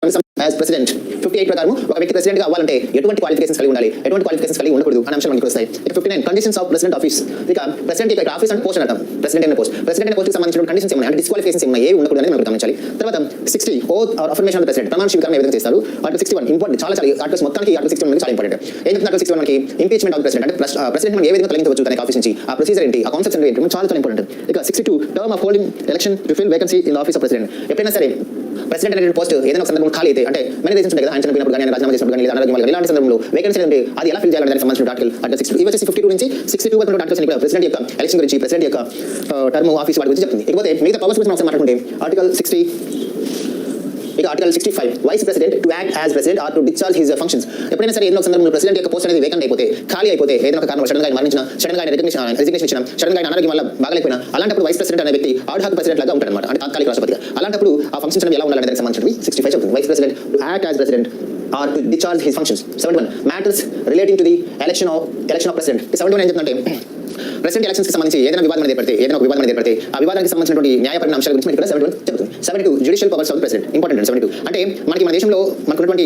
యాజ్ ప్రెసిడెంట్. 58 ప్రకారం ఒక వ్యక్తి ప్రెసిడెంట్ గా అవ్వాలంటే ఎటువంటి క్వాలిఫికేషన్స్ కలిగి ఉండాలి, ఎటువంటి క్వాలిఫికేషన్స్ కలిగి ఉండకూడదు అనే అంశాలు మనకి వస్తాయి. ఇక 59 కండిషన్స్ ఆఫ్ ప్రెసిడెంట్ ఆఫీస్. ఇక ప్రెసిడెంట్ యొక్క ఆఫీస్ అంటే పోస్ట్ అంటాం. ప్రెసిడెంట్ అనే పోస్ట్ కి సంబంధించిన కండిషన్స్ ఏమైనా అంటే డిస్క్వాలిఫికేషన్స్ ఏమైనా ఏ ఉండకూడదు అనేది మనం గమనించాలి. తర్వాత 60 oath or affirmation of the president, ప్రమాణ స్వీకారం ఏ విధంగా చేస్తారు. ఆర్టికల్ 61 ఇంపార్టెంట్, చాలా ఆర్టికల్స్ మొత్తానికి ఆర్టికల్ 61 మనకి చాలా ఇంపార్టెంట్. ఏం చెప్తున్నారు? ఆర్టికల్ 61 మనకి ఇంపీచ్మెంట్ ఆఫ్ ప్రెసిడెంట్ అంటే ప్రెసిడెంట్ మనం ఏ విధంగా తొలగించవచ్చు తన ఆఫీస్ నుంచి, ఆ ప్రొసీజర్ ఏంటి, ఆ కాన్సెప్ట్స్ ఏంటి, చాలా ఇంపార్టెంట్. ఇక 62 term of holding election to fill vacancy in office of president. ఎప్పుడైనా సరే ప్రెసిడెంట్ అనే పోస్ట్ ఏదైనా ఒక సందర్భంలో ఖాళీ అయితే, అంటే మన దేశం కదా, ఆయన చనిపోయినప్పుడు కానీ, రాజీనామా చేసినప్పుడు కానీ, అనారోగ్యం వల్ల ఇలాంటి సందర్భంలో వేకెన్సీ అంటే అది ఎలా ఫిల్ చేయాలని దానికి సంబంధించిన ఆర్టికల్ 62. ఇవి వచ్చేసి 52 నుంచి 62 వరకు ఆర్టికల్స్ కూడా ప్రెసిడెంట్ యొక్క ఎలక్షన్ గురించి, ప్రెసిడెంట్ యొక్క టర్మ్ ఆఫీస్ వాటి గురించి చెప్తుంది. ఇకపోతే మిగతా పవర్స్ గురించి మనం మాట్లాడుకుంటే ఆర్టికల్ 60. ఇక article 65 vice president to act as president or to discharge his functions. ఎప్పుడైనా సరే ఏదో ఒక సందర్భంలో ప్రెసిడెంట్ యొక్క పోస్ట్ అనేది వేకెంట్ అయిపోతే, ఖాళీ అయిపోతే, ఏదైనా ఒక కారణం సడన్ గా మరణించిన, సడన్ గా రిజిగ్నేషన్ ఇచ్చిన, సడన్ గా అనారోగ్యం వల్ల బాగలేకపోయినా, అలాంటప్పుడు వైస్ ప్రెసిడెంట్ అనే వ్యక్తి ఆడ్ హాక్ ప్రెసిడెంట్ లాగా ఉంటాడు అనమాట, అంటే తాత్కాలిక రాష్ట్రపతిగా. అలాంటప్పుడు ఆ ఫంక్షన్స్ అనేవి ఎలా ఉండాలని దానికి సంబంధించినవి 65 చెప్తుంది. Vice president to act as president or to discharge his functions. 71 matters relating to the election of president. 71 ఏం చెప్తుందంటే ప్రెసిడెంట్ ఎలక్షన్స్ కి సంబంధించి ఏదైనా వివాదం ఏర్పడితే, ఆ వివాదానికి సంబంధించినటువంటి న్యాయపరమైన అంశాల గురించి ఇక్కడ 71 చెప్తుంది. 72 judicial powers of president. Important 72 అంటే మనకి మన దేశంలో మనకున్నటువంటి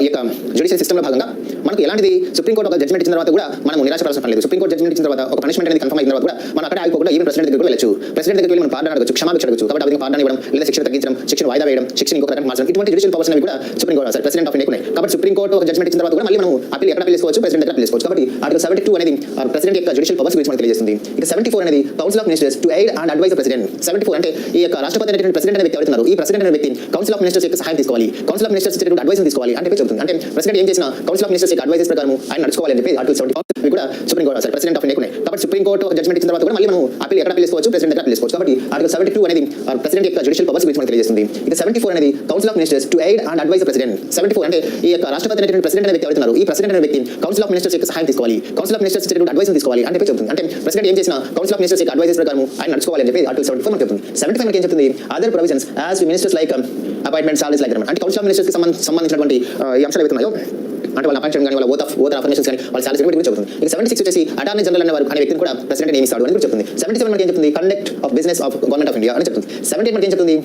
ఈ యొక్క జ్యుడిషియల్ సిస్టమ్ లో భాగంగా మనకు ఎలాంటిది సుప్రీంకోర్టు ఒక జడ్జ్మెంట్ ఇచ్చిన తర్వాత కూడా మనం నిరాశపడాల్సిన పని లేదు. సుప్రీంకోర్టు జడ్జ్మెంట్ ఇచ్చిన తర్వాత ఒక పనిష్మెంట్ అనేది కన్ఫర్మ్ అయిన తర్వాత కూడా మనం అక్కడ ఆగిపోకుండా ఈవెన్ ప్రెసిడెంట్ దగ్గరికి వెళ్ళచ్చు. ప్రెసిడెంట్ దగ్గరికి వెళ్ళి మనం పార్డన్ అడగచ్చు, క్షమాభిక్ష అడగచ్చు. కాబట్టి ఆ విధంగా పార్డన్ ఇవ్వడం, లేదా శిక్షణ తగ్గించడం, శిక్షణ వాయిదా వేయడం, శిక్షణ ఇంకొక రకంగా మార్చడం, ఇటువంటి జ్యుడిషియల్ పవర్స్ అనేవి కూడా సుప్రీంకోర్టు ప్రెసిడెంట్ ఆఫ్ ఇండియా ఉన్నాయి. కాబట్టి సుప్రీంకోర్టు ఒక జడ్జ్మెంట్ ఇచ్చిన తర్వాత కూడా మళ్ళీ మనం అప్పీల్ ఎక్కడ చేసుకోవచ్చు, ప్రెసిడెంట్ దగ్గర చేసుకోవచ్చు. కాబట్టి ఆర్టికల్ 72 అనేది ప్రెసిడెంట్ యొక్క జ్యుడిషియల్ పవర్స్ గురించి మనకు తెలియజేస్తుంది. ఇక 74 అనేది council of ministers to aid and advise the president. 74 అంటే ఈ యొక్క రాష్ట్రపతి అనేటువంటి ప్రెసిడెంట్ అనే వ్యక్తి ఎవరున్నారు, ఈ ప్రెసిడెంట్ అనే వ్యక్తి కౌన్సిల్ ఆఫ్ మినిస్టర్స్ యొక్క సహాయం తీసుకోవాలి, కౌన్సిల్ ఆఫ్ మినిస్టర్స్ యొక్క అడ్వైస్ తీసుకోవాలి అంటే చెప్తుంది. అంటే ప్రెసిడెంట్ ఏం చేసినా కౌన్సిల్ ఆఫ్ మినిస్టర్స్ యొక్క అడ్వైజెస్ ప్రకారం ఆయన నడుచుకోవాలి అని చెప్పి ఆర్టికల్ 74 కూడా సుప్రీంకోర్టు ప్రెసిడెంట్ ఆఫ్ ఇండియా ఉన్నాయి. కాబట్టి సుప్రీంకోర్టు జడ్జ్మెంట్ ఇచ్చిన తర్వాత కూడా మళ్ళీ మనం అప్పీల్ ఎక్కడ చేసుకోవచ్చు, ప్రెసిడెంట్ దగ్గర చేసుకోవచ్చు. కాబట్టి ఆర్టికల్ 72 అనేది ప్రెసిడెంట్ యొక్క జ్యుడిషియల్ పవర్స్ గురించి మనకు తెలియజేస్తుంది. ఇక 74 అనేది council of ministers to aid and advise the president. 74 అంటే ఈ యొక్క రాష్ట్రపతి అనేటువంటి ప్రెసిడెంట్ అనే వ్యక్తి ఎవరున్నారు, ఈ ప్రెసిడెంట్ అనే వ్యక్తి కౌన్సిల్ ఆఫ్ మినిస్టర్స్ యొక్క సహాయం తీసుకోవాలి, కౌన్సిల్ ఆఫ్ మినిస్టర్స్ యొక్క అడ్వైస్ తీసుకోవాలి అంటే చెప్తుంది. అంటే ప్రెసిడెంట్ ఏం చేసినా కౌన్సిల్ ఆఫ్ మినిస్టర్స్ యొక్క అడ్వైజెస్ ప్రకారం ఆయన నడుచుకోవాలి అని చెప్పి ఆర్టికల్ 74 మనకు చెప్తుంది. 75 మనకి ఏం చెప్తుంది, other provisions as ministers like appointment salaries like అంటే కౌన్సిల్ ఆఫ్ మినిస్టర్స్ కి సంబంధించినటువంటి ఈ అంశాలు ఏవైతున్నాయో అంటే వాళ్ళ అపాయింట్మెంట్ కానీ వాళ్ళ ఓత్ అఫర్మేషన్స్ కానీ వాళ్ళ సాలరీ గురించి చెప్తుంది. ఇక 76 వచ్చేసి అటార్నీ జనరల్ అనే వ్యక్తిని కూడా ప్రెసిడెంట్ నియమిస్తాడు అని చెప్తుంది. 77 మనకి ఏం చెప్తుంది? Conduct of business of government of India అని చెప్తుంది. 78 మనకి ఏం చెప్తుంది?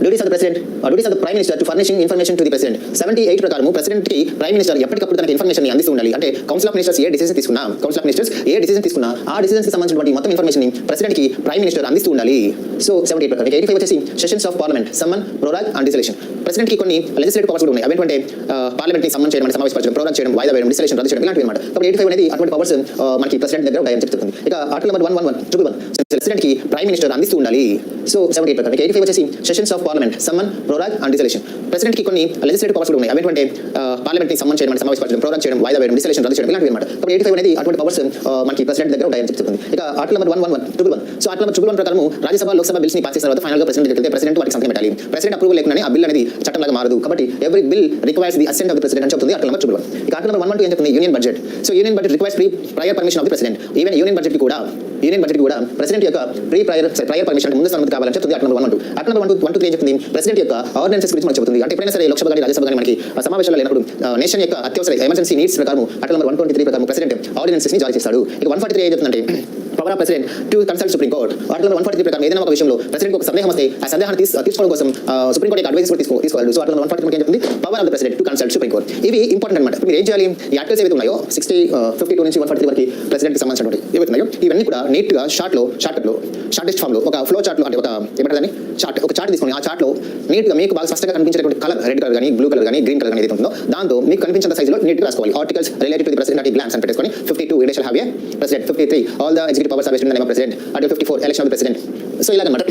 Duties of the president, duties of the prime minister to furnishing information to the president. 78 ప్రకారం ప్రెసిడెంట్ కి ప్రైమ్ మినిస్టర్ ఎప్పటికప్పుడు తనకి ఇన్ఫర్మేషన్ అందిస్తూ ఉండాలి. అంటే కౌన్సిల్ ఆఫ్ మినిస్టర్స్ ఏ డిసిజన్ తీసుకున్నా ఆ డిసిజన్స్ కి సంబంధించినటువంటి మొత్తం ఇన్ఫర్మేషన్ ప్రెసిడెంట్ కి ప్రైమ్ మినిస్టర్ అందిస్తూ ఉండాలి. సో 78 ప్రకారం. 85 వచ్చేసి sessions of parliament, summon, prorogue and dissolution. President కి కొన్ని లెజిస్లేటివ్ పవర్స్ ఉన్నాయి. అవేంటంటే పార్లమెంట్ ని సమ్మన్ చేయడం, సమావేశపరచడం, ప్రోరాగ్ చేయడం, వాయిదా వేయడం, డిసలేషన్ రద్దు చేయడం ఇలాంటివి అన్నమాట. కాబట్టి 85 అనేది అటువంటి పవర్స్ మనకి ప్రెసిడెంట్ దగ్గర ఉంటాయని చెప్తుంది. ఇక ఆర్టికల్ నెంబర్ 111 ప్రెసిడెంట్ కి ప్రైమ్ మినిస్టర్ అందిస్తూ ఉండాలి. సో 78 ప్రకారం. 85 వచ్చేసి sessions of parliament, summon, prorogue and dissolution. President కి కొన్ని లెజిస్లేటివ్ పవర్స్ ఉన్నాయి. అవేంటంటే పార్లమెంట్ ని సమ్మన్ చేయడం, సమావేశపరచడం, ప్రోరాగ్ చేయడం, వాయిదా వేయడం, డిసలేషన్ రద్దు చేయడం ఇలాంటివి అన్నమాట. కాబట్టి 85 అనేది అటువంటి పవర్స్ మనకి ప్రెసిడెంట్ దగ్గర ఉంటాయని చెప్తుంది. ఇక article number 111 so article number 111 ప్రకారం రాజ్యసభ, లోక్సభ బిల్స్ ని పాస్ చేసిన తర్వాత ఫైనల్ గా ప్రెసిడెంట్ దగ్గరికి ప్రెసిడెంట్ వాటికి సంతకం పెట్టాలి. ప్రెసిడెంట్ అప్రూవల్ లేకుండానే ఆ బిల్ అనేది చట్టం లాగా మారదు. కాబట్టి every bill requires the assent of the president అని చెప్తుంది ఆర్టికల్ నెంబర్ 111. ఇక ఆర్టికల్ నెంబర్ 112 ఏం చెప్తుంది? Union budget. So union budget requires prior permission of the president. Even union budget కి కూడా ప్రెసిడెంట్ యొక్క ప్రయర్ పర్మిషన్ ముందు అనుమతి కావాలని చెప్తుంది ఆర్టికల్ నెంబర్ 112. ఆర్టికల్ నెంబర్ 123 ఏం చెప్తుంది? ప్రెసిడెంట్ యొక్క ఆర్డినెన్సెస్ గురించి మనకు చెప్తుంది. అంటే ఎప్పుడైనా సరే లోక్సభ కానీ రాజ్యసభ కానీ మనకి సమావేశాలు లేనప్పుడు నేషన్ యొక్క అత్యవసర ఎమర్జెన్సీ నీడ్స్ ప్రకారం ఆర్టికల్ నెంబర్ 123 ప్రకారం ప్రెసిడెంట్ ఆర్డినెన్సెస్ ని జారీ చేస్తాడు. ఇక 143 ఏం చెప్తుందంటే power of president to consult supreme court. Article 143 ప్రకారం ఏదైనా ఒక విషయంలో ప్రెసిడెంట్ ఒక సందేహం వస్తే ఆ సందేహాన్ని తీసుకోవడం కోసం సుప్రీం కోర్ట్ అడ్వైస్ తీసుకోవాలి. సో ఆర్టికల్ 143 ఏం చెప్తుంది? Power of the president to consult supreme court. ఇవి ఇంపార్టెంట్ అన్నమాట. మీరు ఏం చేయాలి? ఈ ఆర్టికల్స్ ఏవైతే ఉన్నాయో 52 నుంచి 143 వరకు ప్రెసిడెంట్ కి సంబంధించినటువంటి ఏవైతే ఉన్నాయో ఇవన్నీ కూడా నీట్ గా షార్టెస్ట్ ఫామ్ లో ఒక ఫ్లో చార్ట్ లో, అంటే ఒక ఏమంటారని ఒక చార్ట్ తీసుకొని ఆ చార్ట్ లో నీట్ గా మీకు బాగా స్పష్టంగా కనిపించేటువంటి కలర్, రెడ్ కలర్ కానీ, బ్లూ కలర్ కానీ, గ్రీన్ కలర్ కానీ ఏదైతే ఉంటుందో దాంతో మీకు కనిపించిన సైజులో నీట్ గా రాసుకోవాలి. Articles related to the president at glance అని పెట్టుకొని 52 it shall have a president. 53 all the executive powers are vested in the name of president. Article 54 election of the president. So ఇలాగన్నమాట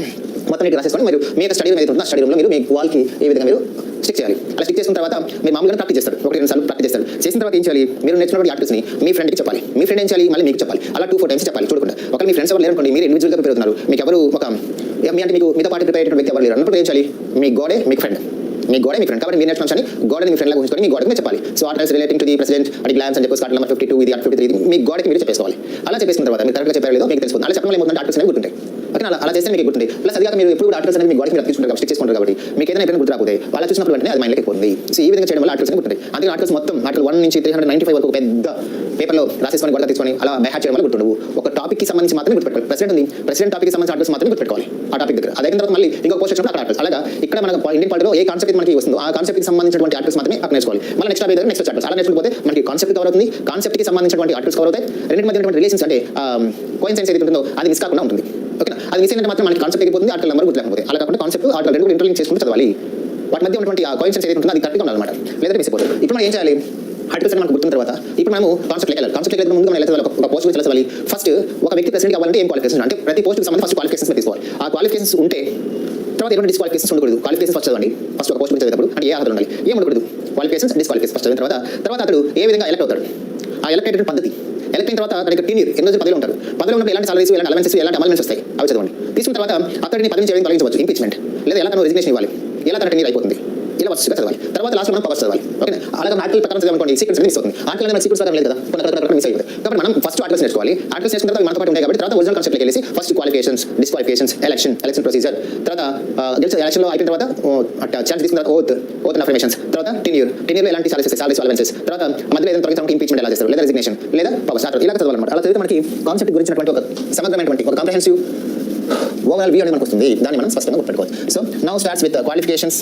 మొత్తం నీట్ రాసేసుకొని మీరు మీ యొక్క study room ఏదైతే ఉంటుందో ఆ study room లో మీరు మీ వాల్కి ఈ విధంగా మీరు స్టిక్ చేయాలి. అలా స్టిక్ చేసిన తర్వాత మీరు మామూలుగా ప్రాక్టీస్ చేస్తారు, 1-2 సార్లు ప్రాక్టీస్ చేస్తారు. చేసిన తర్వాత ఏం చేయాలి? మీరు నేర్చుకున్న ఆర్టికల్స్ ని మీ ఫ్రెండ్కి చెప్పాలి. మీ ఫ్రెండ్ ఏం చేయాలి? మళ్ళీ మీకు చెప్పాలి. అలా 2-4 టైమ్స్ చెప్పాలి చూడకుండా. ఒకవేళ మీ ఫ్రెండ్స్ ఎవరు లేరనుకోండి, మీరు ఇండివిజువల్గా ప్రిపేర్ అవుతున్నారు, మీకు ఎవరు ఒక అంటే మీతో పాటు ప్రిపేర్ అయ్యేటువంటి వ్యక్తి ఎవరు లేరు అన్నప్పుడు ఏం చేయాలి? మీ గోడే మీకు ఫ్రెండ్ కాబట్టి మీరు నేర్చుకోవచ్చు. గోడని మీ ఫ్రెండ్ లాగా ఉంచుకొని మీ గోడకి మీరు చెప్పాలి. So articles relating to the president at glance అని చెప్పేసి ఆర్టికల్ నెంబర్ 52 ఇది 53 మీ గోడకి మీరు చెప్పేసుకోవాలి. అలా చెప్పేసిన తర్వాత మీరు కరెక్ట్గా చెప్పారు లేదో మీకు తెలుస్తుంది. అలా చెప్పడం ఏమవుతుంది? ఆర్టికల్స్ అనేవి గుర్తుంటాయి. ఓకే, అలా చేస్తే మీకు గుర్తుంది. ప్లస్ అదిగా మీరు ఎప్పుడు ఆర్టికల్స్ అనేది మీ గోడకి మీరు తీసుకుంటారు, స్టిక్ చేసుకుంటారు. కాబట్టి మీకు ఏదైనా ఎప్పుడైనా గుర్తు రాకపోతే వాళ్ళ చూసినప్పుడు వెంటనే అది మైండ్లోకి పోతుంది. సో ఈ విధంగా చేయడం వల్ల ఆర్టికల్స్ గుర్తుంటాయి. అందుకే ఆర్టికల్స్ మొత్తం ఆర్టికల్ 1 నుంచి 395 వరకు పెద్ద పేపర్లో రాసేసుకొని గోడ తీసుకొని అలా బైహార్ట్ చేయడం వల్ల గుర్తుండవు. ఒక టాపిక్ కి సంబంధించి మాత్రమే గుర్తుపెట్టుకోవాలి. ప్రెసిడెంట్ టాపిక్ కి సంబంధించిన ఆర్టికల్స్ మాత్రమే గుర్తుపెట్టుకోవాలి ఆ టాపిక్ దగ్గర. అదే తర్వాత మళ్ళీ ఇంకొక పోస్ట్ వచ్చినప్పుడు అక్కడ ఆర్టికల్స్. అలాగా ఇక్కడ మన ఇండియన్ పాలిటీలో ఏ కాన్సెప్ట్ మనకి వస్తుందో ఆ కాన్సెప్ట్ కి సంబంధించినటువంటి ఆర్టికల్స్ మాత్రమే అక్కడ నేర్చుకోవాలి. మళ్ళీ నెక్స్ట్ టాపిక్ దగ్గర నెక్స్ట్ చాప్టర్స్ అలా నేర్చుకోకపోతే మనకి కాన్సెప్ట్ కవర్ అవుతుంది, కాన్సెప్ట్ కి సంబంధించినటువంటి ఆర్టికల్స్ కవర్ అవుతాయి. రెండింటి మధ్య ఉన్నటువంటి రిలేషన్స్ అంటే కోయిన్సైడెన్స్ ఏదైతే ఉంటుందో అది మిస్ కాకుండా ఉంటుంది. ఓకే, అది మిస్ అయినట్టు మాత్రం మనకి కాన్సెప్ట్ ఎగిపోతుంది, ఆర్టికల్ నెంబర్ గుర్తులేకపోతే. అలా కాకుండా కాన్సెప్ట్ ఆర్టికల్ రెండు ఇంటర్లింక్ చేసుకుంటూ చదవాలి. వాటి మధ్య ఉన్నటువంటి ఆ కోయిన్సైడెన్స్ ఏదైతే ఉంటుందో అది కరెక్ట్గా ఉండాలన్నమాట, లేదంటే మిస్ అయిపోతుంది. ఇప్పుడు మనం ఏం చేయాలి? ఆర్టికల్స్ మనకు గుర్తున్న తర్వాత ఇప్పుడు మనము కాన్సెప్ట్ వెళ్ళాలి. కాన్సెప్ట్ వెళ్ళే ముందు మనం వెళ్ళాలి ఒక పోస్ట్ గురించి వెళ్ళాలి. ఫస్ట్ ఒక వ్యక్తి ప్రెసిడెంట్ కావాలంటే ఏం క్వాలిఫికేషన్ అంటే ప్రతి పోస్ట్కి సంబంధించి ఫస్ట్ క్వాలిఫికేషన్స్ తీసుకోవాలి. ఆ క్వాలిఫికేషన్స్ ఉంటే తర్వాత ఎటువంటి డిస్క్వాలిఫికేషన్స్ ఉండకూడదు. క్వాలిఫికేషన్స్ ఫస్ట్ చదవండి. ఫస్ట్ ఒక పోస్ట్ గురించి చదివేటప్పుడు అంటే ఏ అర్హతలు ఉండాలి, ఏం ఉండకూడదు. క్వాలిఫికేషన్స్, డిస్క్వాలిఫికేషన్స్ ఫస్ట్ చదివిన తర్వాత అతడు ఏ విధంగా ఎలక్ట్ అవుతాడు, ఆ ఎలక్ట్ అయ్యే పద్ధతి, ఎలక్ట్ అయిన తర్వాత అతనికి టెన్యూర్ ఎన్ని రోజులు పదవిలో ఉంటారు, పదవిలో ఉన్నప్పుడు ఎలాంటి సాలరీస్, ఎలాంటి అలవెన్సెస్, ఎలాంటి అమల్మెంట్స్ వస్తాయి అవి చదవండి. తీసుకున్న తర్వాత అతడిని పదవి నుంచి తొలగించవచ్చు, ఇంపీచ్మెంట్, లేదా ఎలా తను రిజిగ్నేషన్ ఇవ్వాలి, ఎలా తన టెన్యూర్ అయిపోతుంది, ఇలా వరుసగా చదవాలి. తర్వాత లాస్ట్ మనం పవర్స్ చదవాలి. ఓకే, అలాగే ఆర్టికల్ ప్రకారం చదవాలనుకోండి సీక్రెట్స్ మిస్ అవుతుంది. ఆర్టికల్ అనేది సీక్రెట్స్ ప్రకారం లేదు కదా, కొన్ని మిస్ అయిపోతుంది. కాబట్టి మనం ఫస్ట్ ఆర్టికల్స్ నేర్చుకోవాలి. ఆర్టికల్స్ నేర్చుకున్న తర్వాత మనతో పాటు ఉంటాయి కాబట్టి తర్వాత ఒరిజినల్ కాన్సెప్ట్కి వెళ్ళి first qualifications, disqualifications, election procedure, తర్వాత ఎలక్షన్లో అయిపోయిన తర్వాత ఛాన్స్ తీసుకున్న తర్వాత ఓత్ అఫర్మేషన్స్, తర్వాత టెన్యూర్ ఎలాంటి సాలరీస్ అలవెన్సెస్, తర్వాత మధ్యలో ఏదైనా తొలగించడానికి ఇంపీచ్మెంట్ ఎలా చేస్తారు, లేదా రిజిగ్నేషన్, లేదా పవర్స్, ఇలా చదవాలన్నమాట. అలా చదివితే మనకి కాన్సెప్ట్ గురించినటువంటి ఒక సమగ్రమైనటువంటి ఒక కాంప్రహెన్సివ్ ఓవరాల్ వ్యూ అనేది మనకు వస్తుంది. దాన్ని మనం స్పష్టంగా గుర్తుపెట్టుకోవాలి. So now starts with qualifications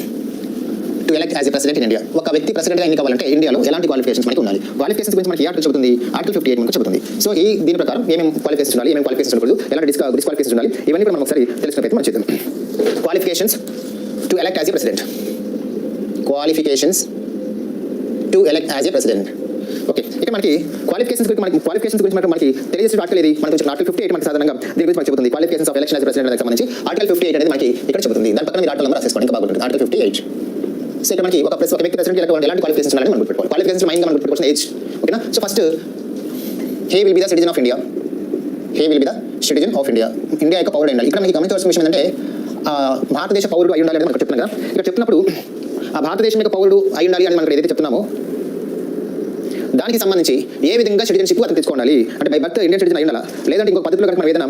to elect as a president in India. ఒక వ్యక్తి ప్రెసిడెంట్గా ఎన్నికవ్వాలంటే ఇండియాలో ఎలాంటి క్వాలిఫికేషన్స్ మనకి ఉండాలి? క్వాలిఫికేషన్స్ గురించి మనకి ఆర్టికల్ చెబుతుంది, ఆర్టికల్ 58 మనకు చెబుతుంది. సో దీని ప్రకారం ఏమేమి క్వాలిఫికేషన్స్ ఉండాలి, ఏమేమి క్వాలిఫికేషన్స్ ఉండకూడదు, ఎలాంటి డిస్క్వాలిఫికేషన్స్ ఉండాలి, ఇవన్నీ కూడా మనం ఒకసారి తెలుసుకున్నట్టు మనం చేద్దాం. Qualifications to elect as a president. Qualifications to elect as a president. Okay, ఇక్కడ మనకి క్వాలిఫికేషన్స్ గురించి మనకి తెలియజేసే ఆర్టికల్ ఏది? మనకు ఆర్టికల్ 58 మనకి సాధారణంగా దీని గురించి మనకు చెబుతుంది. Qualifications of election as president దానికి సంబంధించి ఆర్టికల్ 58 అనేది మనకి ఇక్కడ చెబుతుంది. దాని పక్కన మీరు ఆర్టికల్ నెంబర్ రాసేసుకోండి, ఇంకా బాగుంటుంది. ఆర్టికల్ 58. సో ఇక్కడ మనకి ఒక వ్యక్తి ప్రెసిడెంట్ ఎలాంటి క్వాలిఫికేషన్స్ ఉండాలని మనం గుర్తుపెట్టుకోవాలి. క్వాలిఫికేషన్స్ మైండ్గా మనం గుర్తుపెట్టుకోవాల్సిన ఏజ్. ఓకేనా? So first he will be the citizen of India. India యొక్క పౌరుడు ఉండాలి. ఇక్కడ మనకి గమనించవలసిన విషయం ఏంటంటే భారతదేశ పౌరుడు అయి ఉండాలి అని మనకు చెప్తున్నాం కదా. ఇక్కడ చెప్తున్నప్పుడు ఆ భారతదేశం యొక్క పౌరుడు అయి ఉండాలి అని మనం ఏదైతే చెప్తున్నామో దానికి సంబంధించి ఏ విధంగా సిటిజన్షిప్ అతను తెచ్చుకోవాలి అంటే బై బర్త్ ఇండియన్ సిటిజన్ అయ్యిందా లేదంటే ఇంకో పద్ధతిలో కనుక మనం ఏదైనా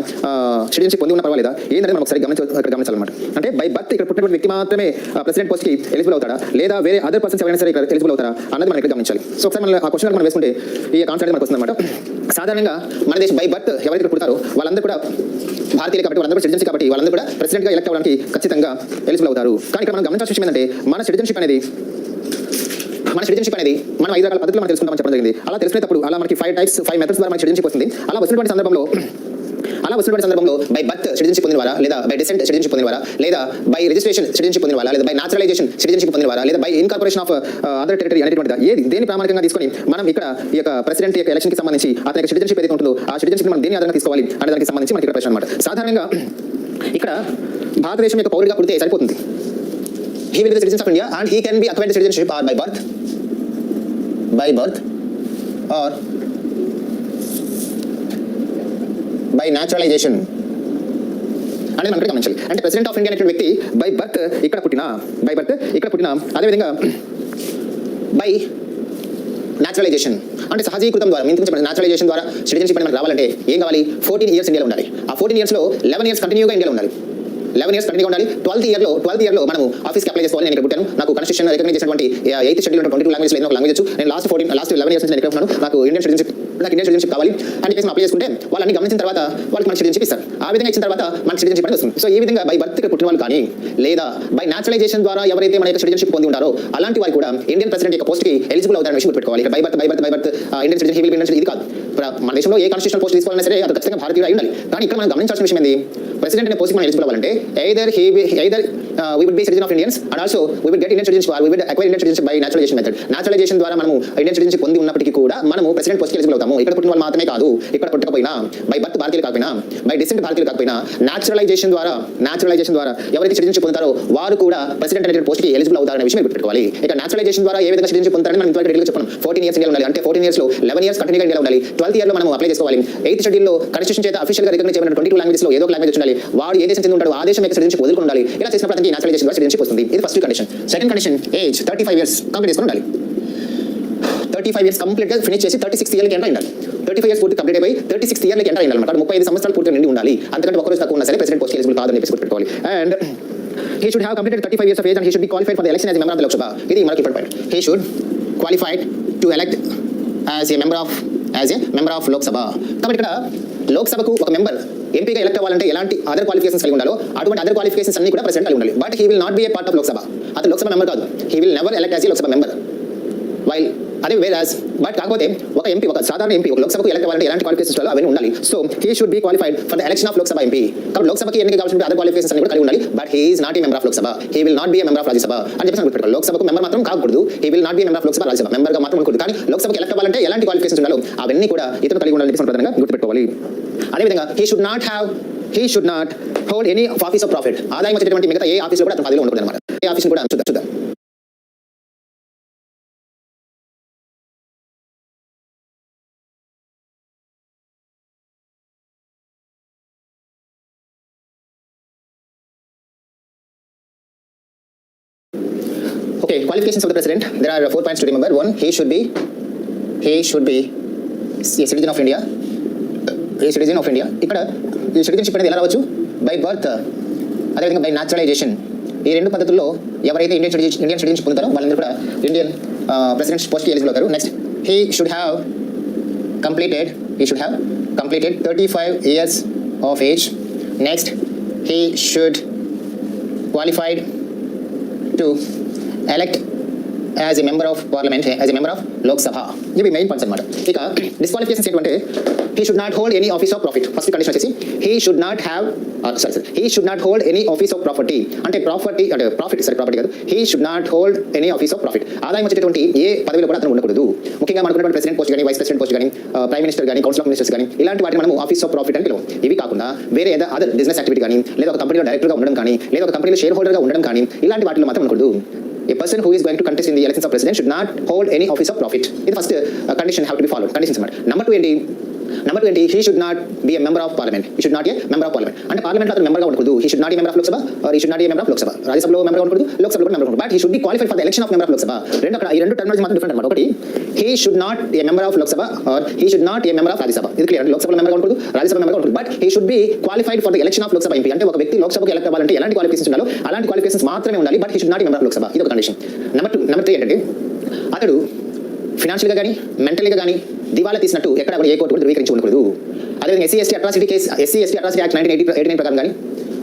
సిటిజన్షిప్ పొంది ఉన్న పర్వాలేదా ఏంటంటే మనం ఒకసారి గమనించాలన్నమాట. అంటే బై బర్త్ ఇక్కడ పుట్టినటువంటి వ్యక్తి మాత్రమే ప్రెసిడెంట్ పోస్ట్కి ఎలిజిబుల్ అవుతాడా లేదా వేరే అదర్ పర్సన్స్ ఎవరైనా సరే ఇక్కడ ఎలిజిబుల్ అవుతారా అన్నది మనం ఇక్కడ గమనించాలి. సో ఒకసారి మనం ఆ క్వశ్చన్ మనం వేసుకుంటే ఈ కాన్సెప్ట్ మనకు వస్తుందన్నమాట. సాధారణంగా మన దేశం బై బర్త్ ఎవరైతే పుడతారో వాళ్ళందరూ కూడా భారతీయులు కాబట్టి వాళ్ళందరూ సిటిజన్స్ కాబట్టి వాళ్ళందరూ కూడా ప్రెసిడెంట్గా ఎలక్ట్ అవ్వడానికి ఖచ్చితంగా ఎలిజిబుల్ అవుతారు. కానీ ఇక్కడ మనం గమనించాల్సిన విషయం ఏంటంటే మన సిటిజన్షిప్ అనేది మనం 5 రకాల పద్ధతులు మనం తెలుసుకుంటామని చెప్పడం జరిగింది. అలా తెలుసుకునేటప్పుడు అలా మనకి 5 మెథడ్స్ ద్వారా మనకి సిటిజన్షిప్ వస్తుంది. అలా వస్తున్నటువంటి సందర్భంలో బై బర్త్ సిటిజన్షిప్ పొందిన వారా లేదా బై డిసెంట్ సిటిజన్షిప్ పొందిన వారా లేదా బై రిజిస్ట్రేషన్ సిటిజన్షిప్ పొందిన వారా లేదా బై న్యాచురలైజేషన్ సిటిజన్షిప్ పొందిన వారా లేదా by incorporation of other territory అనేటువంటిది ఏది దేని ప్రామాణికంగా తీసుకొని మనం ఇక్కడ ఈ యొక్క ప్రెసిడెంట్ యొక్క ఎలక్షన్ కి సంబంధించి అతని సిటిజన్షిప్ ఏదైతే ఉంటుందో ఆ సిటిజన్షిప్ మనం దేని ఆధారంగా తీసుకోవాలి అనే దానికి సంబంధించి మనకి ఇక్కడ ప్రశ్న అన్నమాట. సాధారణంగా ఇక్కడ భారతదేశం యొక్క పౌరుడిగా పుడితే సరిపోతుంది. He will be the citizen of India and he can be acquired citizenship or by birth or by naturalization అనేది మనం గమనించాలి. అంటే ప్రెసిడెంట్ ఆఫ్ ఇండియా అనేటువంటి వ్యక్తి బై బర్త్ ఇక్కడ పుట్టినా అదేవిధంగా బై న్యాచురలైజేషన్ అంటే సహజీకృతం ద్వారా న్యాచురలైజేషన్ ద్వారా సిటిజన్షిప్ అనేది మనకు రావాలంటే ఏం కావాలి? 14 years ఇండియాలో ఉండాలి. ఆ 14 yearsలో 11 years కంటిన్యూగా ఇండియాలో ఉండాలి. 11 years కంటిన్యూగా ఉండాలి. 12th ఇయర్లో మనం ఆఫీస్కి అప్లై చేసుకోవాలి. నేను ఇక్కడ పుట్టాను, నాకు కాన్స్టిట్యూషన్ రికగ్నైజ్ చేసినటువంటి 8th షెడ్యూల్ 22 లాంగ్వేజ్ ఏదో ఒక లాంగ్వేజ్ వచ్చు. నేను లాస్ట్ 11 years నుంచి నేను ఇక్కడ ఉన్నాను, నాకు ఇండియన్ సిటిజన్షిప్ కావాలి అని చెప్పేసి అప్లై చేసుకుంటే వాళ్ళని గమనించిన తర్వాత వాళ్ళకి మన సిటిజన్షిప్ ఇస్తారు. ఆ విధంగా ఇచ్చిన తర్వాత మన సిటిజన్షిప్ అనేది వస్తుంది. సో ఈ విధంగా బై బర్త్ పుట్టిన వాళ్ళు కానీ లేదా బై న్యాచురలైజేషన్ ద్వారా ఎవరైతే మన యొక్క సిటిజన్షిప్ పొంది ఉంటారో అలాంటి వారు కూడా ఇండియన్ ప్రెసిడెంట్ యొక్క పోస్ట్కి ఎలిజిబుల్ అవుతారని విషయం గుర్తుపెట్టుకోవాలి. ఇక్కడ బై బర్త్ ఇండియన్ సిటిజన్షిప్ ఇది కాదు. మన దేశంలో ఏ కాన్స్టిట్యూషనల్ పోస్ట్ తీసుకోవాలన్నా సరే అది ఖచ్చితంగా భారతీయుడు అయి ఉండాలి. కానీ ఇక్కడ మనం గమనించాల్సిన విషయం ఏంది? ప్రెసిడెంట్ అనే పోస్ట్కి మనం ఎలిజిబుల్ అవ్వాలంటే either we would be citizen of Indians and also we would get Indian citizenship or we would acquire Indian citizenship by naturalization method. Naturalization ద్వారా మనము ఇండియన్ సిటిజన్షిప్ పొంది ఉన్నప్పటికీ కూడా మనము ప్రెసిడెంట్ పోస్ట్కి ఎలిజిబుల్ అవుతాము. ఇక్కడ పుట్టిన వాళ్ళు మాత్రమే కాదు, ఇక్కడ పుట్టకపోయినా బై బర్త్ భారతీయులు కాకపోయినా బై డిసెంట్ భారతీయులు కాకపోయినా న్యాచురలైజేషన్ ద్వారా ఎవరైతే సిటిజన్షిప్ పొందుతారో వారు కూడా ప్రెసిడెంట్ అనే పోస్ట్కి ఎలిజిబుల్ అవుతారనే విషయం గుర్తుపెట్టుకోవాలి. ఇక న్యాచురలైజేషన్ ద్వారా ఏ విధంగా సిటిజన్షిప్ పొందుతారని మనం ఇంతవరకు డీటెయిల్గా చెప్పాం. 14 years ఇండియాలో ఉండాలి. అంటే 14 yearsలో 11 years కంటిన్యూగా ఇండియాలో ఉండాలి. 12th ఇయర్లో మనం అప్లై చేసుకోవాలి. 8th షెడ్యూల్లో కాన్స్టిట్యూషన్ చేత అఫీషియల్గా రికగ్నైజ్ చేయబడిన 22 లాంగ్వేజ్లో ఏదో ఒక లాంగ్వేజ్ ఉండాలి. వాడు ఏ దేశం చెంది ఉంటాడో ఆ దేశం యొక్క సిటిజన్షిప్ వదులుకొని ఉండాలి. ఇలా చేసినప్పుడు అతనికి న్యాచురలైజేషన్ ద్వారా సిటిజన్షిప్ వస్తుంది. ఇది first condition. Second condition age 35 years complete చేసుకొని ఉండాలి. 35 years కంప్లీట్గా ఫినిష్ చేసి 36th ఇయర్కి ఎంటర్ అయ్యాలి. 35 years పూర్తి కంప్లీట్ అయిపోయి 36th ఇయర్కి ఎంటర్ అయ్యాలి అనమాట. 35 సంవత్సరాలు పూర్తిగా నిండి ఉండాలి. అంతకంటే ఒక రోజు తక్కువ ఉన్నా సరే ప్రెసిడెంట్ పోస్ట్ ఎలిజిబుల్ కాదని చెప్పేసి గుర్తుపెట్టుకోవాలి. And he should have completed 35 years of age and he should be qualified for the election as a member of the Lok Sabha. ఇది మనకి important point. He should qualified to elect as a member of Lok Sabha. కాబట్టి ఇక్కడ లోక్ సభకు ఒక member ఎంపీగా elect అవ్వాలంటే ఎలాంటి other qualifications కలిగి ఉండాలో అటువంటి అదర్ క్వాలిఫికేషన్స్ అన్ని కూడా ప్రెసిడెంట్ కలిగి ఉండాలి. But he will not be A part of Lok Sabha. అతను లోక్ సభ మెంబర్ కాదు. He will never elect as a Lok Sabha member. While అదే వేరాజ్ బట్ కాకపోతే ఒక ఎంపీ ఒక సాధారణ ఎంపీ ఒక లోక్సభకు ఎలక్ట్ అవ్వాలంటే ఎలాంటి క్వాలిఫికేషన్స్ అవన్నీ ఉండాలి. So he should be qualified for the election of Lok Sabha MP. కాబట్టి లోక్సభకి ఎన్నిక కావాల్సిన అదర్ క్వాలిఫికేషన్స్ అన్ని కూడా కలిగి ఉండాలి. But he is not a member of Lok Sabha. He will not be a member of Rajya Sabha అని చెప్పేసి గుర్తుపెట్టుకోవాలి. లోక్సభకు మెంబర్ మాత్రం కాకూడదు. He will not be member of Lok Sabha Rajya Sabha మెంబర్గా మాత్రం ఉండకూడదు. కానీ లోక్సభకి ఎలక్ట్ అవ్వాలంటే ఎలాంటి క్వాలిఫికేషన్స్ ఉండాలో అవన్నీ కూడా ఇతను కలిగి ఉండాలని చెప్పేసి ప్రధానంగా గుర్తుపెట్టుకోవాలి. అదేవిధంగా he should not hold any office of profit. ఆదాయం వచ్చేటువంటి మిగతా ఏ ఆఫీసులో కూడా అతను పదవిలో ఉండకూడదు అన్నమాట. ఏ ఆఫీసుని కూడా చూద్దాం. Okay, qualifications of the president. There are 4 points to remember. One, he should be a citizen of India. ఇక్కడ ఈ సిటిజన్షిప్ అనేది ఎలా రావచ్చు? బై బర్త్, అదేవిధంగా బై న్యాచురలైజేషన్. ఈ రెండు పద్ధతుల్లో ఎవరైతే ఇండియన్ సిటిజన్షిప్ పొందుతారో వాళ్ళందరూ కూడా ఇండియన్ ప్రెసిడెంట్ పోస్ట్కి ఎలిజిబుల్ అవుతారు. Next, he should have completed 35 years of age. Next, he should qualified to elect as a member of parliament, as a member of Lok Sabha. ఇవి main points అన్నమాట. ఇక disqualifications ఏంటంటే he should not hold any office of profit. First condition వచ్చేసి he should not hold any office of property. అంటే property కాదు. he should not hold any office of profit. ఆదాయం వచ్చేటువంటి ఏ పదవిలో కూడా అతను ఉండకూడదు. ముఖ్యంగా మనకున్నటువంటి ప్రెసిడెంట్ పోస్ట్ కానీ వైస్ ప్రెసిడెంట్ పోస్ట్ కానీ ప్రైమ్ మినిస్టర్ కానీ కౌన్సిల్ ఆఫ్ మినిస్టర్స్ కానీ ఇలాంటి వాటిని మనం ఆఫీస్ ఆఫ్ ప్రాఫిట్ అని పిలువం. ఇవి కాకుండా వేరే అదర్ బిజినెస్ యాక్టివిటీ కానీ లేదా ఒక కంపెనీలో డైరెక్టర్గా ఉండడం కానీ లేదా ఒక కంపెనీలో షేర్ హోల్డర్గా ఉండడం కానీ ఇలాంటి వాటిలో మాత్రం ఉండకూడదు. A person who is going to contest in the elections of president should not hold any office of profit. ఇది first condition have to be followed. Conditions అన్నమాట. నెంబర్ 2 ఏంటి? నెంబర్ 2 ఏంటి, he should not be a member of parliament. He should not a member of parliament అంటే పార్లమెంట్లో అతను మెంబర్గా ఉండకూడదు. He should not a member of Lok Sabha or he should not a member of Lok Sabha. రాజ్యసభలో మెంబర్గా ఉండకూడదు, లోక్సభలో కూడా మెంబర్ ఉండకూడదు. But he should be qualified for the election of member of Lok Sabha. ఈ రెండు టర్మినాలజీ మాత్రం డిఫరెంట్ అనమాట. ఒకటి he should not a member of Lok Sabha or he should not a member of Rajya Sabha. ఇది క్లియర్. లోక్సభలో మెంబర్గా ఉండకూడదు, రాజ్యసభలో మెంబర్గా ఉండకూడదు. But he should be qualified for the election of Lok Sabha MP. అంటే ఒక వ్యక్తి లోక్సభకు ఎలక్ట్ అవ్వాలంటే ఎలాంటి క్వాలిఫికేషన్స్ ఉండాలో అలాంటి క్వాలిఫికేషన్స్ మాత్రమే ఉండాలి. But he should not a member of Lok Sabha. ఇది ఒక కండిషన్. నెంబర్ 3 ఏంటంటే అతడు ఫినాన్షియల్గా కానీ మెంటల్గా కానీ దివాలా తీసినట్టు ఎక్కడ ఏ కోర్టు కూడా ధృవీకరించి ఉండకూడదు. అదేవిధంగా ఎస్సీ ఎస్టీ అట్రాసిటీ యాక్ట్ 1989 ప్రకారం కానీ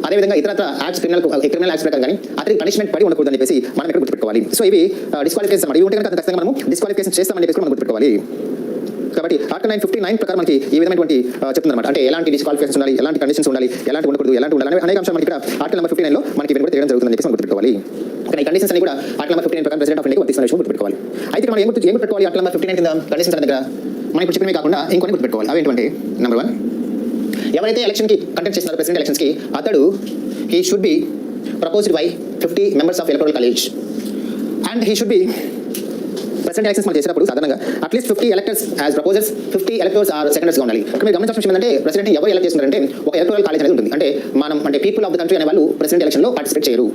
అదేవిధంగా ఇతర యాక్ట్స్ క్రిమినల్ యాక్ట్స్ ప్రకారం కానీ అతనికి పనిష్మెంట్ పడి ఉండకూడదు అని చెప్పేసి మనం ఇక్కడ గుర్తుపెట్టుకోవాలి. సో ఇవి డిస్క్వాలిఫికేషన్ అన్నమాట. ఇవి ఉంటే కనుక ఖచ్చితంగా మనం డిస్క్వాలిఫికేషన్ చేస్తామని చెప్పేసి మనం గుర్తుపెట్టుకోవాలి. కాబట్టి ఆర్టికల్ 959 ప్రకారం మనకి ఈ విధమైనటువంటి చెప్తుందన్నమాట. అంటే ఎలాంటి డిస్క్వాలిఫికేషన్స్ ఉండాలి, ఎలాంటి కండిషన్స్ ఉండాలి, ఎలాంటి ఉండకూడదు, ఎలాంటి ఉండాలి అనేక అంశాలు మనకి ఇక్కడ ఆర్టికల్ నెంబర్ 59లో మనకి ఇవన్నీ కూడా తెలియడం జరుగుతుందని చెప్పేసి మనం గుర్తుపెట్టుకోవాలి. కానీ ఈ కండిషన్స్ అన్ని కూడా ఆర్టికల్ నెంబర్ 59 ప్రకారం ప్రెసిడెంట్ ఆఫ్ ఇండియాకి వర్తిస్తున్న విషయం గుర్తుపెట్టుకోవాలి. అయితే మనం ఏం గుర్తుపెట్టుకోవాలి ఆర్టికల్ నెంబర్ 59 కింద కండిషన్స్ అనే దగ్గర మనం ఇప్పుడు చెప్పినవి కాకుండా ఇంకొన్ని గుర్తుపెట్టుకోవాలి. అవి ఏంటంటే నెంబర్ 1, ఎవరైతే ఎలక్షన్కి కంటెస్ట్ చేస్తున్నారో ప్రెసిడెంట్ ఎలక్షన్స్కి అతడు he should be proposed by 50 members of electoral college and he should be president elections మనం చేసేటప్పుడు సాధారణంగా at least 50 electors as proposers, 50 electors or సెకండర్స్గా ఉండాలి. ఇక్కడ మీరు గమనించాల్సిన విషయం ఏంటంటే ప్రెసిడెంట్ ఎవరు ఎలక్ట్ చేస్తున్నారంటే ఒక ఎలక్టోరల్ కాలేజ్ అనేది ఉంటుంది. అంటే పీపుల్ ఆఫ్ ద కంట్రీ అనే వాళ్ళు ప్రెసిడెంట్ ఎలక్షన్లో పార్టిసిపేట్ చేయరు.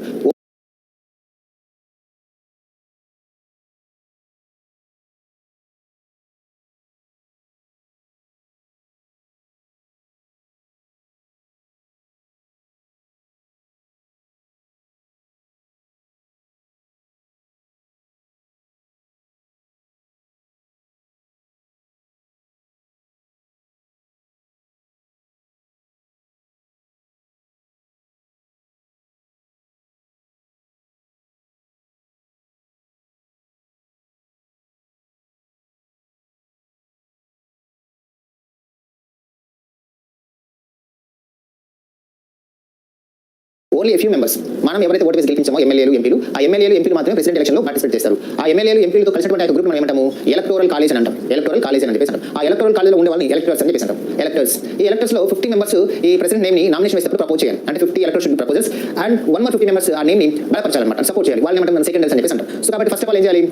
ఓన్లీ ఎ ఫ్యూ మెంబర్స్, మనం ఎవరైతే ఓటు వేసి గెలిపించామో ఎమ్మెల్యేలు ఎంపీలు, ఆ ఎమ్మెల్యేలు ఎంపీలు మాత్రమే ప్రెసిడెంట్ ఎలక్షన్లో పార్టిసిపేట్ చేస్తారు. ఆ ఎమ్మెల్యేలు ఎంపీలతో కలిసినటువంటి గ్రూప్ మనం ఏమంటాము, ఎలక్టోరల్ కాలేజ్ అని అంటాం. ఎలక్టోరల్ కాలేజ్ అని చెప్పేసి అంటాం. ఆ ఎలక్టోరల్ కాలేజ్లో ఉండే వాళ్ళని ఎలక్టర్స్ అని చెప్పేసి అంటాం. ఎలక్టర్స్, ఈ ఎలక్టర్స్లో 50 మెంబర్స్ ఈ ప్రెసిడెంట్ నేమ్ని నామినేషన్ వేసేటప్పుడు ప్రపోజ్ చేయాలి. అంటే 50 electors should proposals and 150 members ఆ నేమ్ని బలపరచాలన్నమాట, సపోర్ట్ చేయాలి. వాళ్ళని ఏమంటాం, సెకండర్స్ అని చెప్పేసి అంటాం. సో కాబట్టి ఫస్ట్ ఆఫ్ ఆల్ ఏం చేయాలి,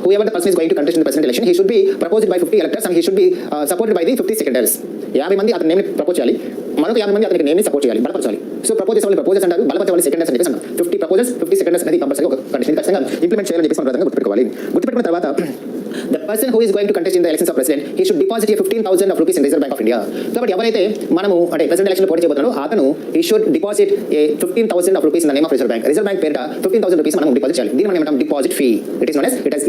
who ever the person is going to contest in the president election, he should be proposed by 50 electors and he should be supported by the 50 సెకండర్స్. 50 మంది అతని నేమ్ని ప్రపోజ్ చేయాలి, మరొక 50 మంది అతనికి నేమ్ని సపోర్ట్ చేయాలి, బలపరచాలి. సో ప్రపోజ్ చేసే వాళ్ళు ప్రపోజల్స్ అంటారు, బలపరిచే వాళ్ళు సెకండర్స్ అని చెప్పేసి అంటారు. 50 ప్రపోజల్స్, 50 సెకండర్స్ అనేది కంపల్సరీ ఒక కండిషన్ ఖచ్చితంగా ఇంప్లిమెంట్ చేయాలని చెప్పేసి మనం గుర్తుపెట్టుకోవాలి. గుర్తుపెట్టుకున్న తర్వాత the person who is going to contest in the elections of president, he should deposit 15,000 rupees in Reserve Bank of India. కాబట్టి ఎవరైతే మనము అంటే ప్రెసిడెంట్ ఎలక్షన్ పోటీ చేయబోతున్నారో అతను he should deposit 15,000 rupees in the name of Reserve Bank. Reserve Bank పేరిట 15,000 rupees మనం deposit చేయాలి. దీన్ని మనం ఏమంటాం, deposit fee. It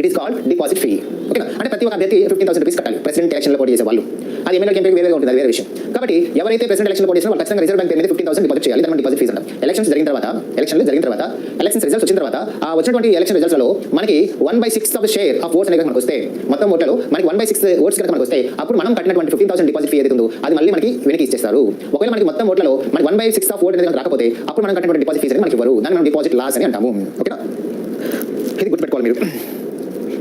is called deposit fee. ఓకేనా? అంటే ప్రతి ఒక్క అభ్యర్థి 15,000 rupees కట్టాలి ప్రెసిడెంట్ ఎలక్షన్లో పోటీ చేసే వాళ్ళు. అది ఎమ్మెల్యే ఎంపీకి వేరేగా ఉంటుంది, అది వేరే విషయం. కాబట్టి ఎవరైతే ప్రెసిడెంట్ ఎలక్షన్ పోటీ చేస్తారో వాళ్ళు ఖచ్చితంగా రిజర్వ్ బ్యాంక్ పేరు మీద 15,000 డిపాజిట్ చేయాలి. దాన్ని డిపాజిట్ ఫీస్ అంటాం. ఎలక్షన్స్ జరిగిన తర్వాత ఎలక్షన్స్ రిజల్ట్స్ వచ్చిన తర్వాత ఆ వచ్చినటువంటి ఎలక్షన్ రిజల్ట్స్లో మనకి 1/6 ఆఫ్ షేర్ ఆఫ్ ఓట్స్ అనేది మనకు వస్తే, మొత్తం ఓట్లలో మనకి 1/6 ఓట్స్ కనుక మనకు వస్తే అప్పుడు మనం కట్టినటువంటి 15,000 డిపాజిట్ ఫీ ఏదైతే ఉందో అది మళ్ళీ మనకి వెనక్కి ఇచ్చేస్తారు. ఒకవేళ మనకి మొత్తం ఓట్లలో మనకి 1/6 ఆఫ్ ఓట్ అనేది రాకపోతే అప్పుడు మనం కట్టినటువంటి డిపాజిట్ ఫీస్ అనేది మనకి ఇవ్వరు. దాన్ని మనం డిపాజిట్ లాస్ అని అంటాము. ఓకేనా? ఇది గుర్తుపెట్టుకోవాలి మీరు.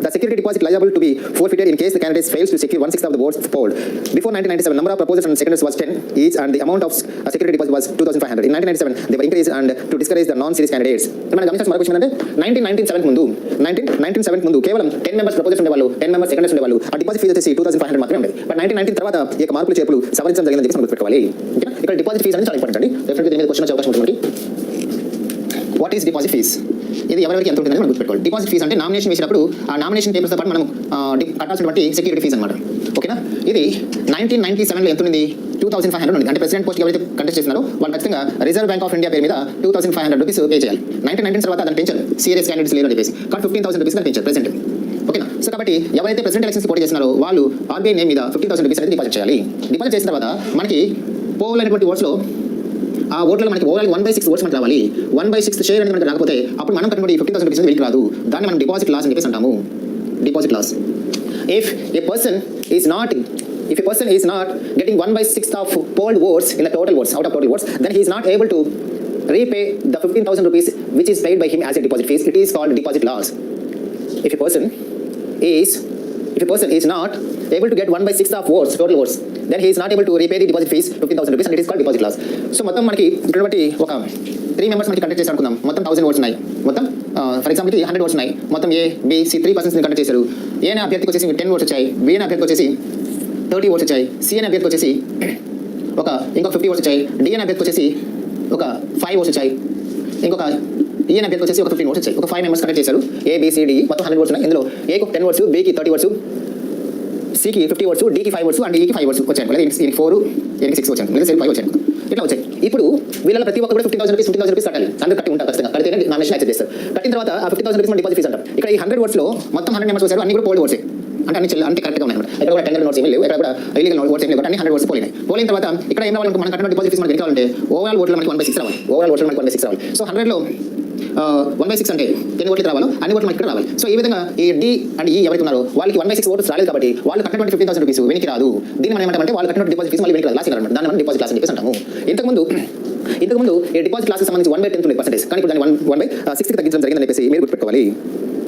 The security deposit liable to be forfeited in case the candidate fails to secure 1/6 of the votes polled. Before 1997, number of proposals and seconders was 10 each, and the amount of security deposit was 2,500. In 1997, they were increased and to discourage the non-serious candidates. మనం గమనించాల్సిన మరొక విషయం ఏంటంటే 1997 ముందు కేవలం 10 members proposals ఉండేవాళ్ళు, 10 members సెకండర్స్ ఉండేవాళ్ళు. ఆ డిపాజిట్ ఫీజు వచ్చేసి 2,500 మాత్రమే ఉండేది. బట్ 1919 తర్వాత ఈ యొక్క మార్పులు చేర్పులు సవరించడం జరిగిందని చెప్పి మనం గుర్తుపెట్టుకోవాలి. ఇక్కడ డిపాజిట్ ఫీజు అనేది చాలా ఇంపార్టెంట్ అండి. డెఫినెట్గా దీని మీద క్వశ్చన్ వచ్చే అవకాశం ఉంటుంది. What is deposit fees? ఇది ఎవరికి ఎంత ఉంటుందని మనం గుర్తుపెట్టుకోవాలి. డిపాజిట్ ఫీజ్ అంటే నామినేషన్ వేసినప్పుడు ఆ నామినేషన్ పేపర్స్తో పాటు మనం కట్టాల్సినటువంటి సెక్యూరిటీ ఫీజ్ అనమాట. ఓకేనా? ఇది 1997లో ఎంత ఉంది, 2,500 ఉంది. అంటే ప్రెసిడెంట్ పోస్ట్ ఎవరైతే కంటెస్ట్ చేస్తున్నారో వాళ్ళు ఖచ్చితంగా రిజర్వ్ బ్యాంక్ ఆఫ్ ఇండియా పేరు మీద 2,500 రూపీస్ పే చేయాలి. 1919 తర్వాత దాన్ని పెంచారు, సీరియస్ క్యాండిడేట్స్ లేరు అని చెప్పేసి. కాబట్టి 15,000 రూపీస్ పెంచారు ప్రెసిడెంట్. ఓకేనా? సో కాబట్టి ఎవరైతే ప్రెసిడెంట్ ఎలక్షన్స్ పోటీ చేస్తున్నారో వాళ్ళు ఆర్బీఐ నేమ్ మీద 15,000 రూపీస్ అనేది డిపాజిట్ చేయాలి. డిపాజిట్ చేసిన తర్వాత మనకి పోల్ అనేటువంటి ఓట్స్లో ఆ ఓట్లలో మనకి ఓవరాల్ 1/6 ఓట్స్ మనకి రావాలి. 1/6 షేర్ అనేది మనకి రాకపోతే అప్పుడు మనం కట్టుబడి 15,000 రూపీస్ వెళ్ళి రాదు. దాన్ని మనం డిపాజిట్ లాస్ అని చెప్పేసి అంటాము. Deposit loss. If a person is not getting 1/6 of polled votes in the total votes, out of total votes, then he is not able to repay the 15,000 rupees which is paid by him as a deposit fees. It is called deposit loss. If a person is not able to get 1/6 of votes, total votes, then he is not able to repay the deposit fees 15,000 rupees and it is called deposit loss. So మొత్తం మనకి ఇక్కడ బట్టి ఒక 3 members మనకి conduct చేసి అనుకుందాం. మొత్తం 1000 oats ఉన్నాయి. మొత్తం ఫర్ ఎగ్జాంపుల్కి 100 ఓట్స్ ఉన్నాయి. మొత్తం A, B, C 3 persons conduct చేశారు. ఏ అనే అభ్యర్థికి వచ్చేసి 10 ఓట్స్ వచ్చాయి. B అనే అభ్యర్థికి వచ్చేసి 30 ఓట్స్ వచ్చాయి, సి అనే అభ్యర్థికి వచ్చేసి ఇంకొక 50 ఓట్స్ వచ్చాయి, డి అనే అభ్యర్థికి వచ్చేసి ఒక 5 ఓట్స్ వచ్చాయి, ఇంకొక ఈ అనే అభ్యర్థికి వచ్చేసి ఒక 15 ఓట్స్ వచ్చాయి. ఒక 5 మెంబర్స్ కండక్ట్ చేశారు. ఏబిసిడి మొత్తం 100 ఓట్స్ ఉన్నాయి. ఇందులో ఏకి 10 ఓట్స్, బికి 30 ఓట్స్, సికి 50 ఓట్స్, డికి 5 ఓట్స్ అండ్ ఈకి 5 ఓట్స్ వచ్చాయి. లేదా ఈకి 4, ఈకి 6 వచ్చాయి, లేదా 5 వచ్చాయి. ఇట్లా వచ్చాయి. ఇప్పుడు వీళ్ళ ప్రతి ఒక్కరు 15,000 రూపీస్ కట్టాలి. అందరూ కట్టి ఉంటారు ఖచ్చితంగా. కడితేనే నామినేషన్ యాక్సెప్ట్ చేస్తారు. కట్టిన తర్వాత ఆ 50,000 రూపీస్ డిపాజిట్ ఫీస్ అంటారు. ఇక్కడ ఈ 100 ఓట్స్లో మొత్తం 100 మెంబర్స్ వచ్చారు. అన్ని కూడా పోల్డ్ ఓట్స్ అంటే అన్ని కరెక్ట్గా ఉన్నాయి. ఇక్కడ కూడా టెండర్ నోట్స్ ఏమీ లేవు, ఇక్కడ కూడా ఇల్లీగల్ ఓట్స్ ఏమి లేవు. అన్ని 100 ఓట్స్ పోలినాయి. పోలిన తర్వాత ఇక్కడ ఏం రావాలంటే మనం కట్టిన డిపాజిట్ ఫీస్ మనకి ఎంత కావాలంటే ఓవరాల్ ఓట్లు మనకి 1/6 రావాలి. ఓవరాల్ ఓట్లు మనకి 1/6 రావాలి. సో 100లో 1/6 అంటే ఎన్ని ఓట్లు రావాలో అన్ని ఓట్లు మనకి ఇక్కడ రావాలి. సో ఈ విధంగా ఈ డి అండ్ ఈ ఎవరైతే ఉన్నారో వాళ్ళకి 1/6 ఓట్స్ రాలేదు కాబట్టి వాళ్ళు కట్టినటువంటి 15,000 రూపీస్ వెనక్కి రాదు. దీన్ని మనం ఏమంటామంటే వాళ్ళు కట్టిన డిపాజిట్ ఫీస్ మళ్ళీ వెనక్కి రాదు, లాస్ అనమాట. దాన్ని మనం డిపాజిట్ లాస్ అని చెప్పేసి అంటాము. ఇంతకుముందు ఈ డిపాజిట్ క్లాస్కి సంబంధించి 1/10%, కానీ ఇప్పుడు దాన్ని 1/60 తగ్గించడం జరిగిందని చెప్పేసి మీరు గుర్తుపెట్టుకోవాలి.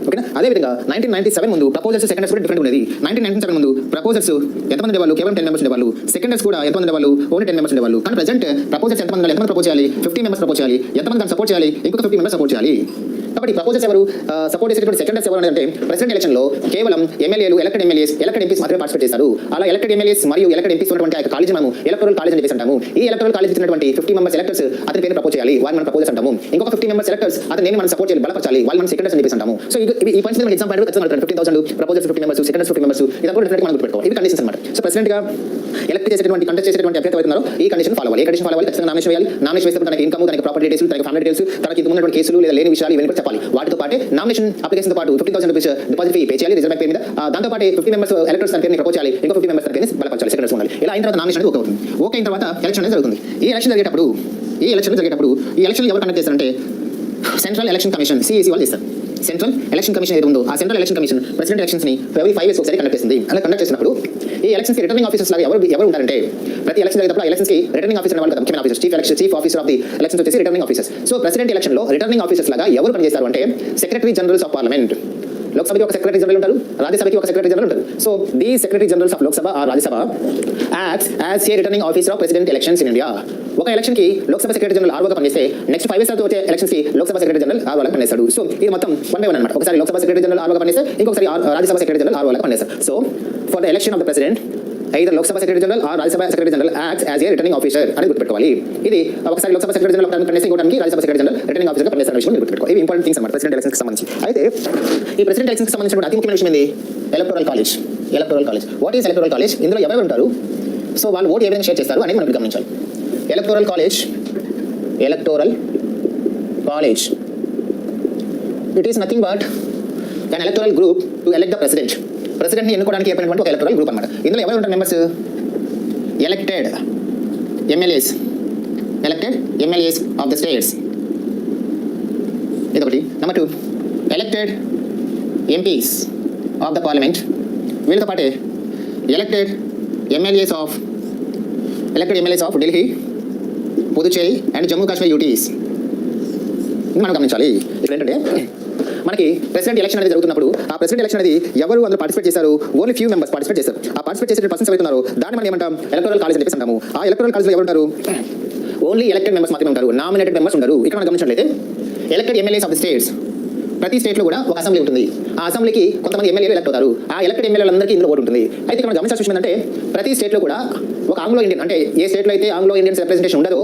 ఓకేనా? అదేవిధంగా 1997 ముందు ప్రపోజల్స్ సెకండర్స్ కూడా డిఫరెంట్ ఉండేది. 1997 ముందు ప్రపోజల్స్ ఎంతమంది ఉండేవాళ్ళు? కేవలం 10 మెంబర్స్ ఉండేవాళ్ళు. సెకండర్స్ కూడా ఎంతమంది ఉండేవాళ్ళు? ఓన్లీ 10 మెంబర్స్ ఉండేవాళ్ళు. కానీ ప్రెజెంట్ ప్రపోజల్స్ ఎంతమంది ప్రపోజ్ చేయాలి? 50 మెంబర్స్ ప్రపోజ్ చేయాలి. ఎంతమంది దాన్ని సపోర్ట్ చేయాలి? ఇంకొక 50 మెంబర్స్ సపోర్ట్ చేయాలి. కాబట్టి ప్రపోజల్స్ ఎవరు సపోర్ట్ చేసేటువంటి సెకండర్స్ ఎవరు అంటే ప్రెసిడెంట్ ఎలక్షన్లో కేవలం ఎమ్మెల్యేలు, ఎలక్టెడ్ ఎంపీస్ మాత్రమే పార్టిసిపేట్ చేస్తారు. అలా ఎలక్టెడ్ ఎమ్మెల్యేస్ మరియు ఎలక్టెడ్ ఎంపీస్ ఉన్నటువంటి ఆ కాలేజ్ మనం ఎలక్టోరల్ కాలేజ్ అని చెప్పేసి అంటాము. ఈ ఎలక్టోరల్ కాలేజ్ ఇచ్చినటువంటి 50 మెంబర్స్ ఎలక్టర్స్ అతని పేరు ప్రపోజ్ చేయాలి, వాళ్ళు మనం ప్రపోజల్స్ అంటాము. ఇంకొక 50 మెంబర్స్ ఎలక్టర్స్ అతని మనం సపోర్ట్ చేయాలి, బలపరచాలి, వాళ్ళు మనం సెకండర్స్ అని చెప్పేసి అంటాము. సో ఈ పాయింట్స్ మనకి ఎగ్జామ్ పాయింట్ ఖచ్చితంగా 50,000 ప్రపోజల్స్ 50 మెంబర్స్, సెకండర్స్ 50 మెంబర్స్, ఇదంతా కూడా డెఫినెట్గా మనం గుర్తుపెట్టుకోవాలి. ఇది కండిషన్స్ అనమాట. సో ప్రెసిడెంట్ గా ఎలక్ట్ చేసేటువంటి కంటెస్ట్ చేసేటువంటి అభ్యర్థి అవుతున్నారో ఈ కండిషన్ ఫాలో అవ్వాలి. ఏ కండిషన్ ఫాలో అవ్వాలి? ఖచ్చితంగా నామినేషన్ వేయాలి. నామినేషన్ వేస్తే తనకి ఇన్కమ్, తనకి ప్రాపర్టీ డీటెయిల్స్, తనకి ఫ్యామిలీ డీటెయిల్స్, తనకి ఇంత ఉన్నటువంటి కేసులు లేదా లేని విషయాలు ఇవన్నీ కూడా చెప్పాలి. వాటితో పాటు నామినేషన్ అప్లికేషన్ తో పాటు 50,000 రూపీస్ డిపాజిట్ ఫీ పే చేయాలి రిజర్వ్ బ్యాంక్ మీద. దాంతో పాటు 50 మెంబర్స్ ఎలక్టర్స్ తన పేరుని ప్రపోజ్ చేయాలి, ఇంకో 50 మెంబర్స్ తన పేరుని బలపరచాలి, సెకండర్స్ ఉండాలి. ఇలా అయిన తర్వాత నామినేషన్ ఓకే అవుతుంది. ఓకే అయిన తర్వాత ఎలక్షన్ అనేది జరుగుతుంది. ఈ ఎలక్షన్ జరిగేటప్పుడు ఈ ఎలక్షన్ ఎవరు కండక్ట్ చేస్తారంటే సెంట్రల్ ఎలక్షన్ కమిషన్ సిఈసి వాళ్ళు చేస్తారు. సెంట్రల్ ఎలక్షన్ కమిషన్ ఏది ఉందో ఆ central election commission president elections ని ఎవ్రీ 5 years ఒకసారి కండక్ట్ చేస్తుంది. అలా కండక్ట్ చేసినప్పుడు ఈ ఎలక్షన్స్ కి రిటర్నింగ్ ఆఫీసర్స్ లాగా ఎవరు ఉంటారంటే ప్రతి ఎలక్షన్ జరిగేటప్పుడు ఎలక్షన్స్ కి రిటర్నింగ్ ఆఫీసర్ అనేవాళ్ళు కదా, ముఖ్యమైన officer, chief officer of the elections వచ్చేసి returning officers. So president election లో రిటర్నింగ్ ఆఫీసర్స్ లాగా ఎవరు పనిచేస్తారు అంటే సెక్రటరీ జనరల్స్ ఆఫ్ పార్లమెంట్. లోక్సభకి ఒక సెక్రటరీ జనరల్ ఉంటారు, రాజ్యసభకి ఒక సెక్రటరీ జనరల్ ఉంటారు. So the secretary generals of Lok Sabha or Rajya Sabha acts as a returning officer of president elections in India. ఒక ఎలక్షన్ కి లోక్సభ సెక్రటరీ జనరల్ ఆర్వోగా పనిచేస్తే నెక్స్ట్ 5 years తర్వాత వచ్చే ఎలక్షన్స్ కి లోక్సభ సెక్రటరీ జనరల్ ఆర్వోగా పనిచేస్తాడు. సో ఇది మొత్తం 1/1 అనమాట. ఒకసారి లోక్సభ సెక్రటరీ జనరల్ ఆర్వోగా పనిచేస్తే ఇంకొకసారి రాజ్యసభ సెక్రటరీ జనరల్ ఆర్వోగా పనిచేస్తారు. So for the election of the president either Lok Sabha secretary general or Rajya Sabha secretary general acts as a returning officer అని గుర్తుపెట్టుకోవాలి. ఇది ఒకసారి లోక్సభ సెక్రటరీ జనరల్ పనిచేస్తే ఇంకోటానికి Rajya Sabha secretary general returning officer గా పనిచేస్తున్న విషయం గుర్తుపెట్టుకోవాలి. ఇవి ఇంపార్టెంట్ థింగ్స్ అన్నమాట ప్రెసిడెంట్ ఎలక్షన్స్ కి సంబంధించి. అయితే ఈ ప్రెసిడెంట్ ఎలక్షన్స్ కి సంబంధించిన అతి ముఖ్యమైన విషయం ఏంది? Electoral college. What is electoral college? ఇందులో ఎవరు ఉంటారు, సో వాళ్ళు ఓటు ఏ విధంగా షేర్ చేస్తారు అనేది మనం గమనించాలి. Electoral college it is nothing but an electoral group to elect the president. ప్రెసిడెంట్ని ఎన్నుకోవడానికి ఏర్పడినటువంటి ఒక ఎలక్టోరల్ గ్రూప్ అన్నమాట. ఇందులో ఎవరు ఉంటారు members? Elected MLAs of the states. ఇదొకటి. Number 2 elected MPs of the parliament. వీళ్ళతో పాటే elected MLAs of Delhi, Puducherry and Jammu Kashmir UTs. ఇది మనం గమనించాలి. ఇప్పుడు ఏంటంటే మనకి ప్రెసిడెంట్ ఎలక్షన్ అనేది జరుగుతున్నప్పుడు ఆ ప్రెసిడెంట్ ఎలక్షన్ అనేది ఎవరు అందులో పార్టిసిపేట్ చేశారు? ఓన్లీ ఫ్యూ మెంబర్స్ పార్టిసిపేట్ చేస్తారు. ఆ పార్టిసిపేట్ చేసే పర్సన్స్ ఎవరున్నారో దాన్ని మనం ఏమంటాం? ఎలక్టోరల్ కాలేజ్ అని చెప్పేసి అంటాము. ఆ ఎలక్టోరల్ కాలేజ్లో ఎవరు ఉంటారు? ఓన్లీ ఎలక్టెడ్ మెంబర్స్ మాత్రమే ఉంటారు, నామినేటెడ్ మెంబర్స్ ఉండరు. ఇక్కడ మనం గమనించినట్లయితే elected MLAs of the states, ప్రతి స్టేట్లో కూడా ఒక అసెంబ్లీ ఉంటుంది. ఆ అసెంబ్లీకి కొంతమంది ఎమ్మెల్యేలు ఎలక్ట్ అవుతారు. ఆ ఎలక్టెడ్ ఎమ్మెల్యేలందరికీ ఇందులో ఓటు ఉంటుంది. అయితే ఇక్కడ మనం గమనించాల్సిన విషయం ఏంటంటే ప్రతి స్టేట్లో కూడా ఒక ఆంగ్లో ఇండియన్, అంటే ఏ స్టేట్లో అయితే ఆంగ్లో ఇండియన్స్ రిప్రజెంటేషన్ ఉండదో,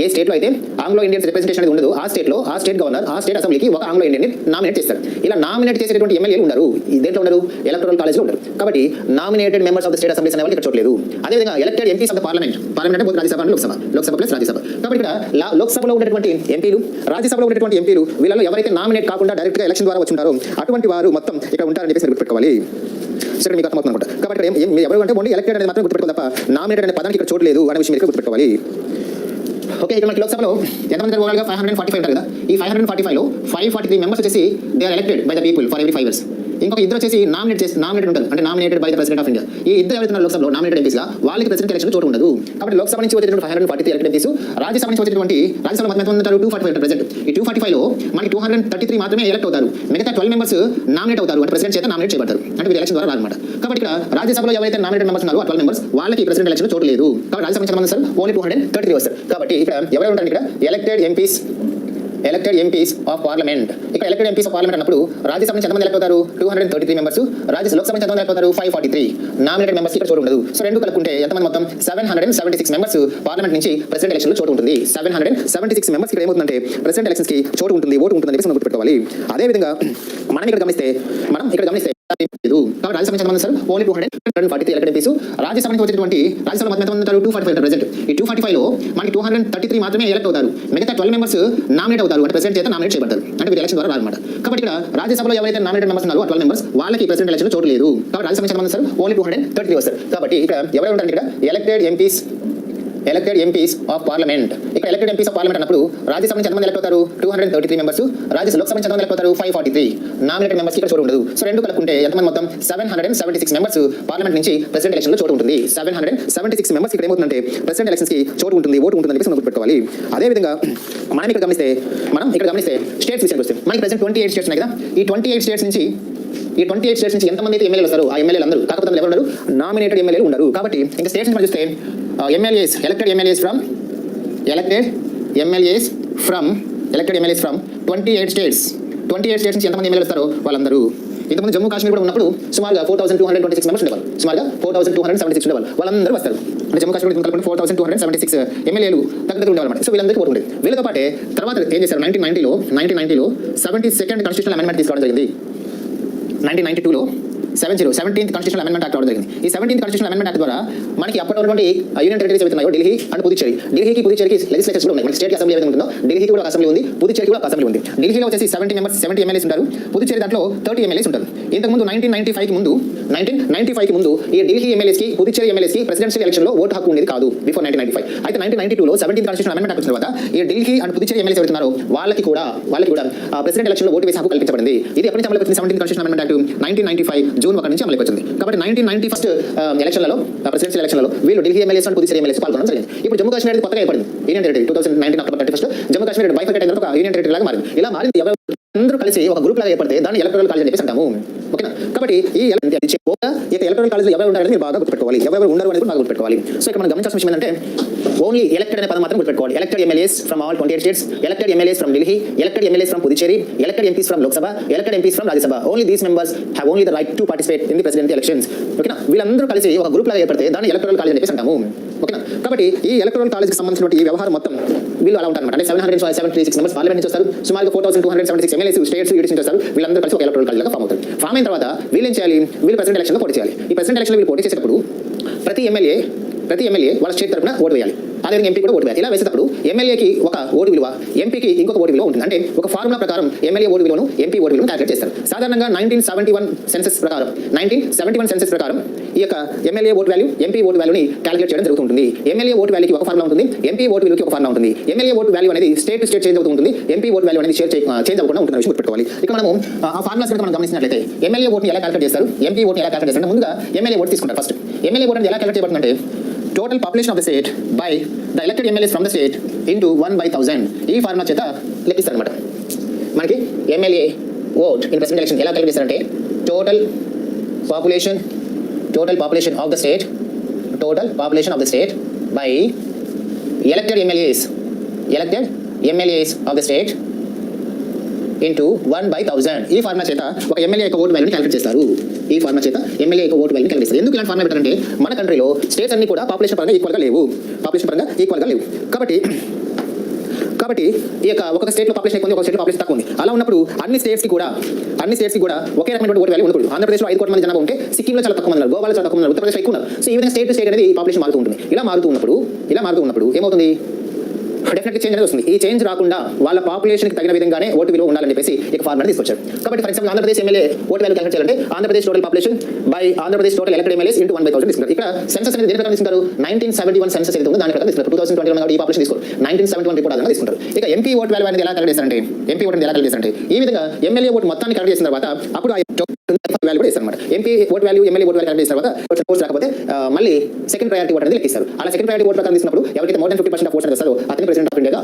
ఏ స్టేట్లో అయితే ఆంగ్లో ఇండియన్స్ రిప్రజెంటేషన్ అనేది ఉండదు, ఆ స్టేట్లో ఆ స్టేట్ గవర్నర్ ఆ స్టేట్ అసెంబ్లీకి ఒక ఆంగ్లో ఇండియన్ నామినేట్ చేస్తారు. ఇలా నామినేట్ చేసేటువంటి ఎమ్మెల్యేలు ఉండరు. దేంట్లో ఉండరు? ఎలక్టోరల్ కాలేజ్లో ఉండరు. కాబట్టి nominated members of the state assemblies అనేవాళ్ళు ఇక్కడ చూడలేదు. అదేవిధంగా elected MPs of the parliament అంటే both Rajya Sabha and Lok Sabha plus Rajya Sabha. కాబట్టి ఇక్కడ లోక్సభలో ఉన్నటువంటి ఎంపీలు, రాజ్యసభలో ఉన్నటువంటి ఎంపీలు, వీళ్ళలో ఎవరైతే నామినేట్ కాకుండా డైరెక్ట్గా ఎలక్షన్ ద్వారా వచ్చి ఉంటారో అటువంటి వారు మొత్తం ఇక్కడ ఉంటారని చెప్పేసి గుర్తుపెట్టుకోవాలి. ఇక్కడ మీకు అర్థమవుతుంది అనుకుంటా. కాబట్టి ఎవరు అంటే ఓన్లీ ఎలక్టెడ్ అనేది మాత్రం గుర్తుపెట్టుకోవాలి తప్ప నామినేటెడ్ అనే పదానికి ఇక్కడ చోటు లేదు అనే విషయం మీరు గుర్తుపెట్టుకోవాలి. ఓకే, ఇక్కడ మనకి లోక్సభలో ఎంతమంది ఓవరాల్గా 545 ఉంటారు కదా. ఈ 545లో 543 మెంబర్స్ వచ్చేసి they are elected by the people for every 5 years. ఇంకొక ఇద్దరు వచ్చేసి నామినేటెడ్ ఉంటారు, అంటే nominated by the president of India. ఈ ఇద్దరు ఎవరైతే లోక్సభలో నామినేటెడ్ ఎంపీస్ గా వాళ్ళకి ప్రెసిడెంట్ ఎలక్షన్ చోటు ఉండదు. కాబట్టి లోక్సభ నుంచి వచ్చేటువంటి 543 ఎలక్టెడ్ ఎంపీస్, రాజ్యసభ నుంచి వచ్చేటువంటి రాజ్యసభలో మొత్తం ఉంటారు 245 ప్రెసిడెంట్. ఈ 245లో మనకి 233 మాత్రమే ఎలక్ట్ అవుతారు. మిగతా 12 మెంబర్స్ నామినేట్ అవుతారు, అంటే ప్రెసిడెంట్ చేత నామినేట్ చేయబడతారు, అంటే వీళ్ళు ఎలక్షన్ ద్వారా రాదన్నమాట. కాబట్టి ఇక్కడ రాజ్యసభలో ఎవరైతే నామినేటెడ్ మెంబర్స్ ఉన్నారో ఆ 12 మెంబర్స్ వాళ్ళకి ప్రెసిడెంట్ ఎలక్షన్ చోటు లేదు. కాబట్టి రాజ్యసభ నుంచి సార్ ఓన్లీ 233 వస్తారు. కాబట్టి ఇక్కడ ఎవరు ఉంటారు? ఇక్కడ elected MPs elected MPs of parliament. ఇక్కడ ఎలక్టెడ్ ఎంపీస్ ఆఫ్ పార్లమెంట్ అన్నప్పుడు రాజ్యసభ నుంచి ఎంతమంది ఎలక్ట్ అవుతారు? 233 మెంబర్స్. లోక్సభ నుంచి ఎంతమంది ఎలక్ట్ అవుతారు? 543. నామినేటెడ్ మెంబర్స్ ఇక్కడ చోటు ఉండదు. సో రెండు కలుపుకుంటే ఎంతమంది మొత్తం 776 మెంబర్స్ పార్లమెంట్ నుంచి ప్రెసిడెంట్ ఎలక్షన్ లో చోటు ఉంటుంది. 776 మెంబర్స్ ఇక్కడ ఏమవుతుందంటే ప్రెసిడెంట్ ఎలక్షన్స్ కి చోటు ఉంటుంది, ఓటు ఉంటుంది అని గుర్తుపెట్టుకోవాలి. అదే విధంగా మనం ఇక్కడ గమనిస్తే రాజ్యసభ నుంచి ఎంతమంది sir? Only 243 elected MPs. Rajya Sabha నుంచి వచ్చేటువంటి రాజ్యసభ మొత్తం ఎంతమంది ఉంటారు? 245 ప్రెసెంట్. ఈ 245 లో మనకి 233 మాత్రమే ఎలక్ట్ అవుతారు. మిగతా 12 మెంబర్స్ నామినేట్ అవుతారు, అంటే ప్రెసిడెంట్ చేత నామినేట్ చేయబడతారు, అంటే వీరు ఎలక్షన్ ద్వారా రాదన్నమాట. కాబట్టి ఇక్కడ రాజ్యసభలో ఎవరైతే నామినేటెడ్ మెంబర్స్ ఉన్నారో 12 మెంబర్స్ వాళ్ళకి ప్రెసిడెంట్ ఎలక్షన్ చోటు లేదు. కాబట్టి రాజ్యసభ నుంచి ఎంతమంది సార్? ఓన్లీ 233 వస్తారు. కాబట్టి ఇక్కడ ఎవరు ఉంటారు? ఇక్కడ ఎలక్టెడ్ ఎంపీస్ ఆఫ్ పార్లమెంట్. ఇక్కడ ఎలక్టెడ్ ఎంపీస్ ఆఫ్ పార్లమెంట్ అన్నప్పుడు రాజ్యసభ నుంచి ఎంతమంది ఎలక్ట్ అవుతారు? 233 మెంబర్స్. లోక్సభ నుంచి ఎంతమంది ఎలక్ట్ అవుతారు? 543. నామినేటెడ్ మెంబర్స్ ఇక్కడ చోటు ఉండదు. సో రెండు కలుపుకుంటే ఎంతమంది మొత్తం 776 మెంబర్స్ పార్లమెంట్ నుంచి ప్రెసిడెంట్ ఎలక్షన్ లో చోటు ఉంటుంది. 776 మెంబర్స్ ఇక్కడ ఏమవుతుందంటే ప్రెసిడెంట్ ఎలక్షన్స్ కి చోటు ఉంటుంది, ఓటు ఉంటుంది అని గుర్తుపెట్టుకోవాలి. అదే విధంగా మనం ఇక్కడ గమనిస్తే స్టేట్స్ విషయానికి వస్తే మనకి ప్రెసెంట్ 28 స్టేట్స్ ఉన్నాయి కదా. ఈ 28 స్టేట్స్ నుంచి ఎంతమంది అయితే ఎమ్మెల్యేలు వస్తారు? ఆ ఎమ్మెల్యేలు అందరూ, కాకపోతే ఎవరు ఉన్నారు? నామినేటెడ్ ఎమ్మెల్యేలు ఉండరు. కాబట్టి ఇంకా స్టేట్స్ నుంచి మనం చూస్తే elected MLAs from 28 states. 28 states నుంచి ఎంతమంది ఎమ్మెల్యేలు వస్తారో వాళ్ళందరూ. ఇంతకుముందు జమ్మూ కాశ్మీర్ కూడా ఉన్నప్పుడు సుమారుగా 4226 మెంబర్స్ ఉండేవాళ్ళు, సుమారుగా 4276 ఉండేవాళ్ళు. వాళ్ళందరూ వస్తారు. అంటే జమ్మూ కాశ్మీర్ 4276 ఎమ్మెల్యేలు దగ్గర ఉండేవాళ్ళు. సో వీళ్ళందరికీ ఓటు ఉండేది. వీళ్ళతో పాటే తర్వాత ఏం చేశారు? 1990లో 72nd కాన్స్టిట్యూషనల్ అమెండ్మెంట్ తీసుకోవడం జరిగింది. 1992లో 17th కాన్స్టిట్యూషనల్ అమెండ్మెంట్ యాక్ట్ అవడం జరిగింది. ఈ 17th కాన్స్టిట్యూషనల్ అమెండ్మెంట్ యాక్ట్ ద్వారా మనకి అప్పటి ఉన్నటువంటి యూనియన్ టెరిటరీస్ ఏవైతే ఉన్నాయో ఢిల్లీ అండ్ పుదుచ్చేరికి లెజిస్లేచర్స్ కూడా ఉన్నాయి. మన స్టేట్ అసెంబ్లీ ఏదైతే ఉంటుందో ఢిల్లీకి కూడా ఒక అసెంబ్లీ ఉంది, పుదుచ్చేరికి కూడా ఒక అసెంబ్లీ ఉంది. ఢిల్లీలో వచ్చేసి 70 ఎమ్మెల్యేస్ ఉంటారు, పుదుచ్చేరి దాంట్లో 30 ఎమ్మెల్యేస్ ఉంటారు. ఇంతకుముందు 1995కి ముందు ఈ ఢిల్లీ ఎమ్మెల్యేస్కి, పుదుచ్చేరి ఎమ్మెల్యేస్కి ప్రెసిడెన్షియల్ ఎలక్షన్ లో ఓటు హక్కు ఉండేది కాదు, బిఫోర్ 1995. అయితే 1992లో 17th కాన్స్టిట్యూషనల్ అమెండ్మెంట్ యాక్ట్ తర్వాత ఈ ఢిల్లీ అండ్ పుదుచ్చేరి ఎమ్మెల్యేస్ ఎవరున్నారో వాళ్ళకి కూడా ప్రెసిడెంట్ ఎలక్షన్ లో ఓటు వేసే హక్కు కల్పించబడింది. ఇది ఎప్పటి నుంచి అమలుకి వచ్చింది? 17th constitutional amendment act 1995 June 1 నుంచి అమలుకి వచ్చింది. కాబట్టి 1991 ఎలక్షన్లలో ప్రెసిడెన్షియల్ ఎలక్షన్లలో వీళ్ళు Delhi MLAs and Puducherry MLAs పాల్గొనడం జరిగింది. ఇప్పుడు జమ్మూ కాశ్మీర్ అనేది కొత్తగా ఏర్పడింది union territory. 2019 October 31 Jammu Kashmir bifurcate అయిన ఒక యూనియన్ టెరిటరీ లాగా మారింది. ఇలా మారింది అందరూ కలిసి ఒక గ్రూప్ లాగా ఏర్పడితే దాన్ని ఎలక్టోరల్ కాలేజ్ అని చెప్పేసి అంటాము. ఓకేనా? కాబట్టి ఈ ఎలక్టోరల్ కాలేజ్ ఎవరు ఉంటారని మీరు బాగా గుర్తుపెట్టుకోవాలి, ఎవరు ఉండరు అనేది బాగా గుర్తుపెట్టుకోవాలి. సో ఇక్కడ మనం గమనించాల్సిన విషయం ఏంటంటే ఓన్లీ ఎలక్టెడ్ అనే పదం మాత్రం గుర్తుపెట్టుకోవాలి. Elected MLAs from all 28 states, elected MLAs from Delhi, elected MLAs from Puducherry, elected MPs from Lok Sabha, elected MPs from Rajya Sabha. Only these members have only the right to participate in the president elections. ఓకేనా? వీళ్ళందరూ కలిసి ఒక group లాగా ఏర్పడితే దాన్ని electoral college అని చెప్పేసి అంటాము. ఓకేనా? కాబట్టి ఈ ఎలక్టోరల్ కాలేజ్కి సంబంధించినటువంటి ఈ వ్యవహారం మొత్తం వీళ్ళు అలా ఉంటారన్నమాట. అంటే 776 మెంబర్స్ పార్లమెంట్ నుంచి వస్తారు, సుమారుగా 4276 ఎమ్మెల్యేస్ స్టేట్స్ నుంచి వస్తారు. వీళ్ళందరూ కలిసి ఒక ఎలక్టోరల్ కాలేజ్ లాగా ఫామ్ అవుతారు. ఫామ్ అయిన తర్వాత వీళ్ళు ఏం చేయాలి? వీళ్ళు ప్రెసిడెంట్ ఎలక్షన్ లో పోటీ చేయాలి. ఈ ప్రెసిడెంట్ ఎలక్షన్ వీళ్ళు పోటీ చేసేటప్పుడు ప్రతి ఎమ్మెల్యే వాళ్ళ స్టేట్ తరపున ఓటు వేయాలి. అదేవిధంగా ఎంపీ కూడా ఓటు వేయాలి. ఇలా వేసేటప్పుడు ఎమ్మెల్యేకి ఒక ఓటు విలువ, ఎంపీకి ఇంకొక ఓటు విలువ ఉంటుంది. అంటే ఒక ఫార్ములా ప్రకారం ఎమ్మెల్యే ఓటు విలువను, ఎంపీ ఓటు విలువను క్యాలిక్యులేట్ చేస్తారు. సాధారణంగా 1971 సెన్సస్ ప్రకారం ఈ యొక్క MLA vote value, MP vote వాల్యూని క్యాలిక్యులేట్ చేయడం జరుగుతుంది. ఎమ్మెల్యే ఓటు వాల్యూకి ఒక ఫార్ములా ఉంటుంది, ఎంపీ ఓటు విలువకి ఒక ఫార్ములా ఉంటుంది. ఎమ్మెల్యే ఓటు వాల్యూ అనేది స్టేట్ టు స్టేట్ చేంజ్ అవుతూ ఉంటుంది, ఎంపీ ఓటు వాల్యూ అనేది చేంజ్ అవ్వకుండా ఉంటుంది. విషయం గుర్తుపెట్టుకోవాలి. ఇక మనం ఆ ఫార్ములాస్ కనుక మనం గమనించినట్లయితే ఎమ్మెల్యే ఓటుని ఎలా క్యాలిక్యులేట్ చేస్తారు, ఎంపీ ఓటుని ఎలా క్యాలిక్యులేట్ చేస్తారు? ముందుగా ఎమ్మెల్యే ఓటు తీసుకుంటారు. ఫస్ట్ ఎమ్మెల్యే ఓటు ఎలా calculate చేయబడుతుందంటే total population of the state by the elected MLAs from the state into 1/1000. ఈ ఫార్ములా చేత లెక్కిస్తారు అన్నమాట. మనకి MLA vote in president election ఎలా క్యాలిక్యులేట్ చేస్తారంటే total population of the state by elected MLAs of the state into 1/1000. ఈ formula చేత ఒక ఎమ్మెల్యే యొక్క ఓటు వాల్యూని క్యాలిక్యులేట్ చేస్తారు. ఎందుకు ఇలాంటి ఫార్ములా పెట్టారంటే మన కంట్రీలో స్టేట్స్ అన్ని కూడా పాపులేషన్ పరంగా ఈక్వల్గా లేవు. కాబట్టి ఈ యొక్క ఒక స్టేట్లో పాపులేషన్ ఎక్కువ ఉంది, ఒక స్టేట్లో పాపులేషన్ తక్కువ ఉంది. అలా ఉన్నప్పుడు అన్ని స్టేట్స్కి కూడా ఒకే రకమైన ఓటు వాల్యూ ఉండకూడదు. ఆంధ్రప్రదేశ్లో 5 కోట్ల మంది జనాభా ఉంటే సిక్కింలో చాలా తక్కువ మంది ఉన్నారు, గోవాలో చాలా తక్కువ ఉన్నారు, ఉత్తరప్రదేశ్లో ఎక్కువ ఉన్నారు. సో ఈ విధంగా స్టేట్ టు స్టేట్ అనేది పాపులేషన్ మారుతూ ఉంటుంది. ఇలా మారుతూ ఉన్నప్పుడు ఏమవుతుంది? డెఫినెట్గా చేంజ్ అనేది వస్తుంది. ఈ చేంజ్ రాకుండా వాళ్ళ పాపులేషన్కి తగిన విధంగానే ఓటు విలువ ఉండాలని చెప్పేసి ఇక ఫార్ములా తీసుకొచ్చారు. కాబట్టి for example Andhra Pradesh MLA vote value calculate చేయాలంటే Andhra Pradesh total population by Andhra Pradesh total elected MLAs into 1/1000 తీసుకుంటారు. ఇక్కడ సెన్సస్ అనేది దేని ప్రకారం తీసుకుంటారు? 1971 సెన్సస్ ఏదో దాని ప్రకారం తీసుకుంటారు. 2021 ఈ పాపులేషన్ తీసుకోరు, 1971 రిపోర్ట్ ఆధారంగా తీసుకుంటారు. ఇక ఎంపీ ఓటు వాల్యూ అనేది ఎలా క్యాలిక్యులేట్ చేస్తారంటే ఈ విధంగా ఎమ్మెల్యే ఓటు మొత్తాన్ని క్యాలిక్యులేట్ చేసిన తర్వాత అప్పుడు వాల్యూ కూడా ఇస్తారు అన్నమాట. MP vote value, MLA vote value calculate చేసిన తర్వాత పోస్ట్ రాకపోతే మళ్ళీ సెకండ్ ప్రయారిటీ ఓట్ అనేది లెక్కిస్తారు. అలా సెకండ్ ప్రయారిటీ ఓట్ ప్రకారం తీసుకున్నప్పుడు ఎవరైతే మోర్ దెన్ 50% ఆఫ్ ఓట్స్ వస్తారో అతని ప్రెసిడెంట్ ఆఫ్ ఇండియాగా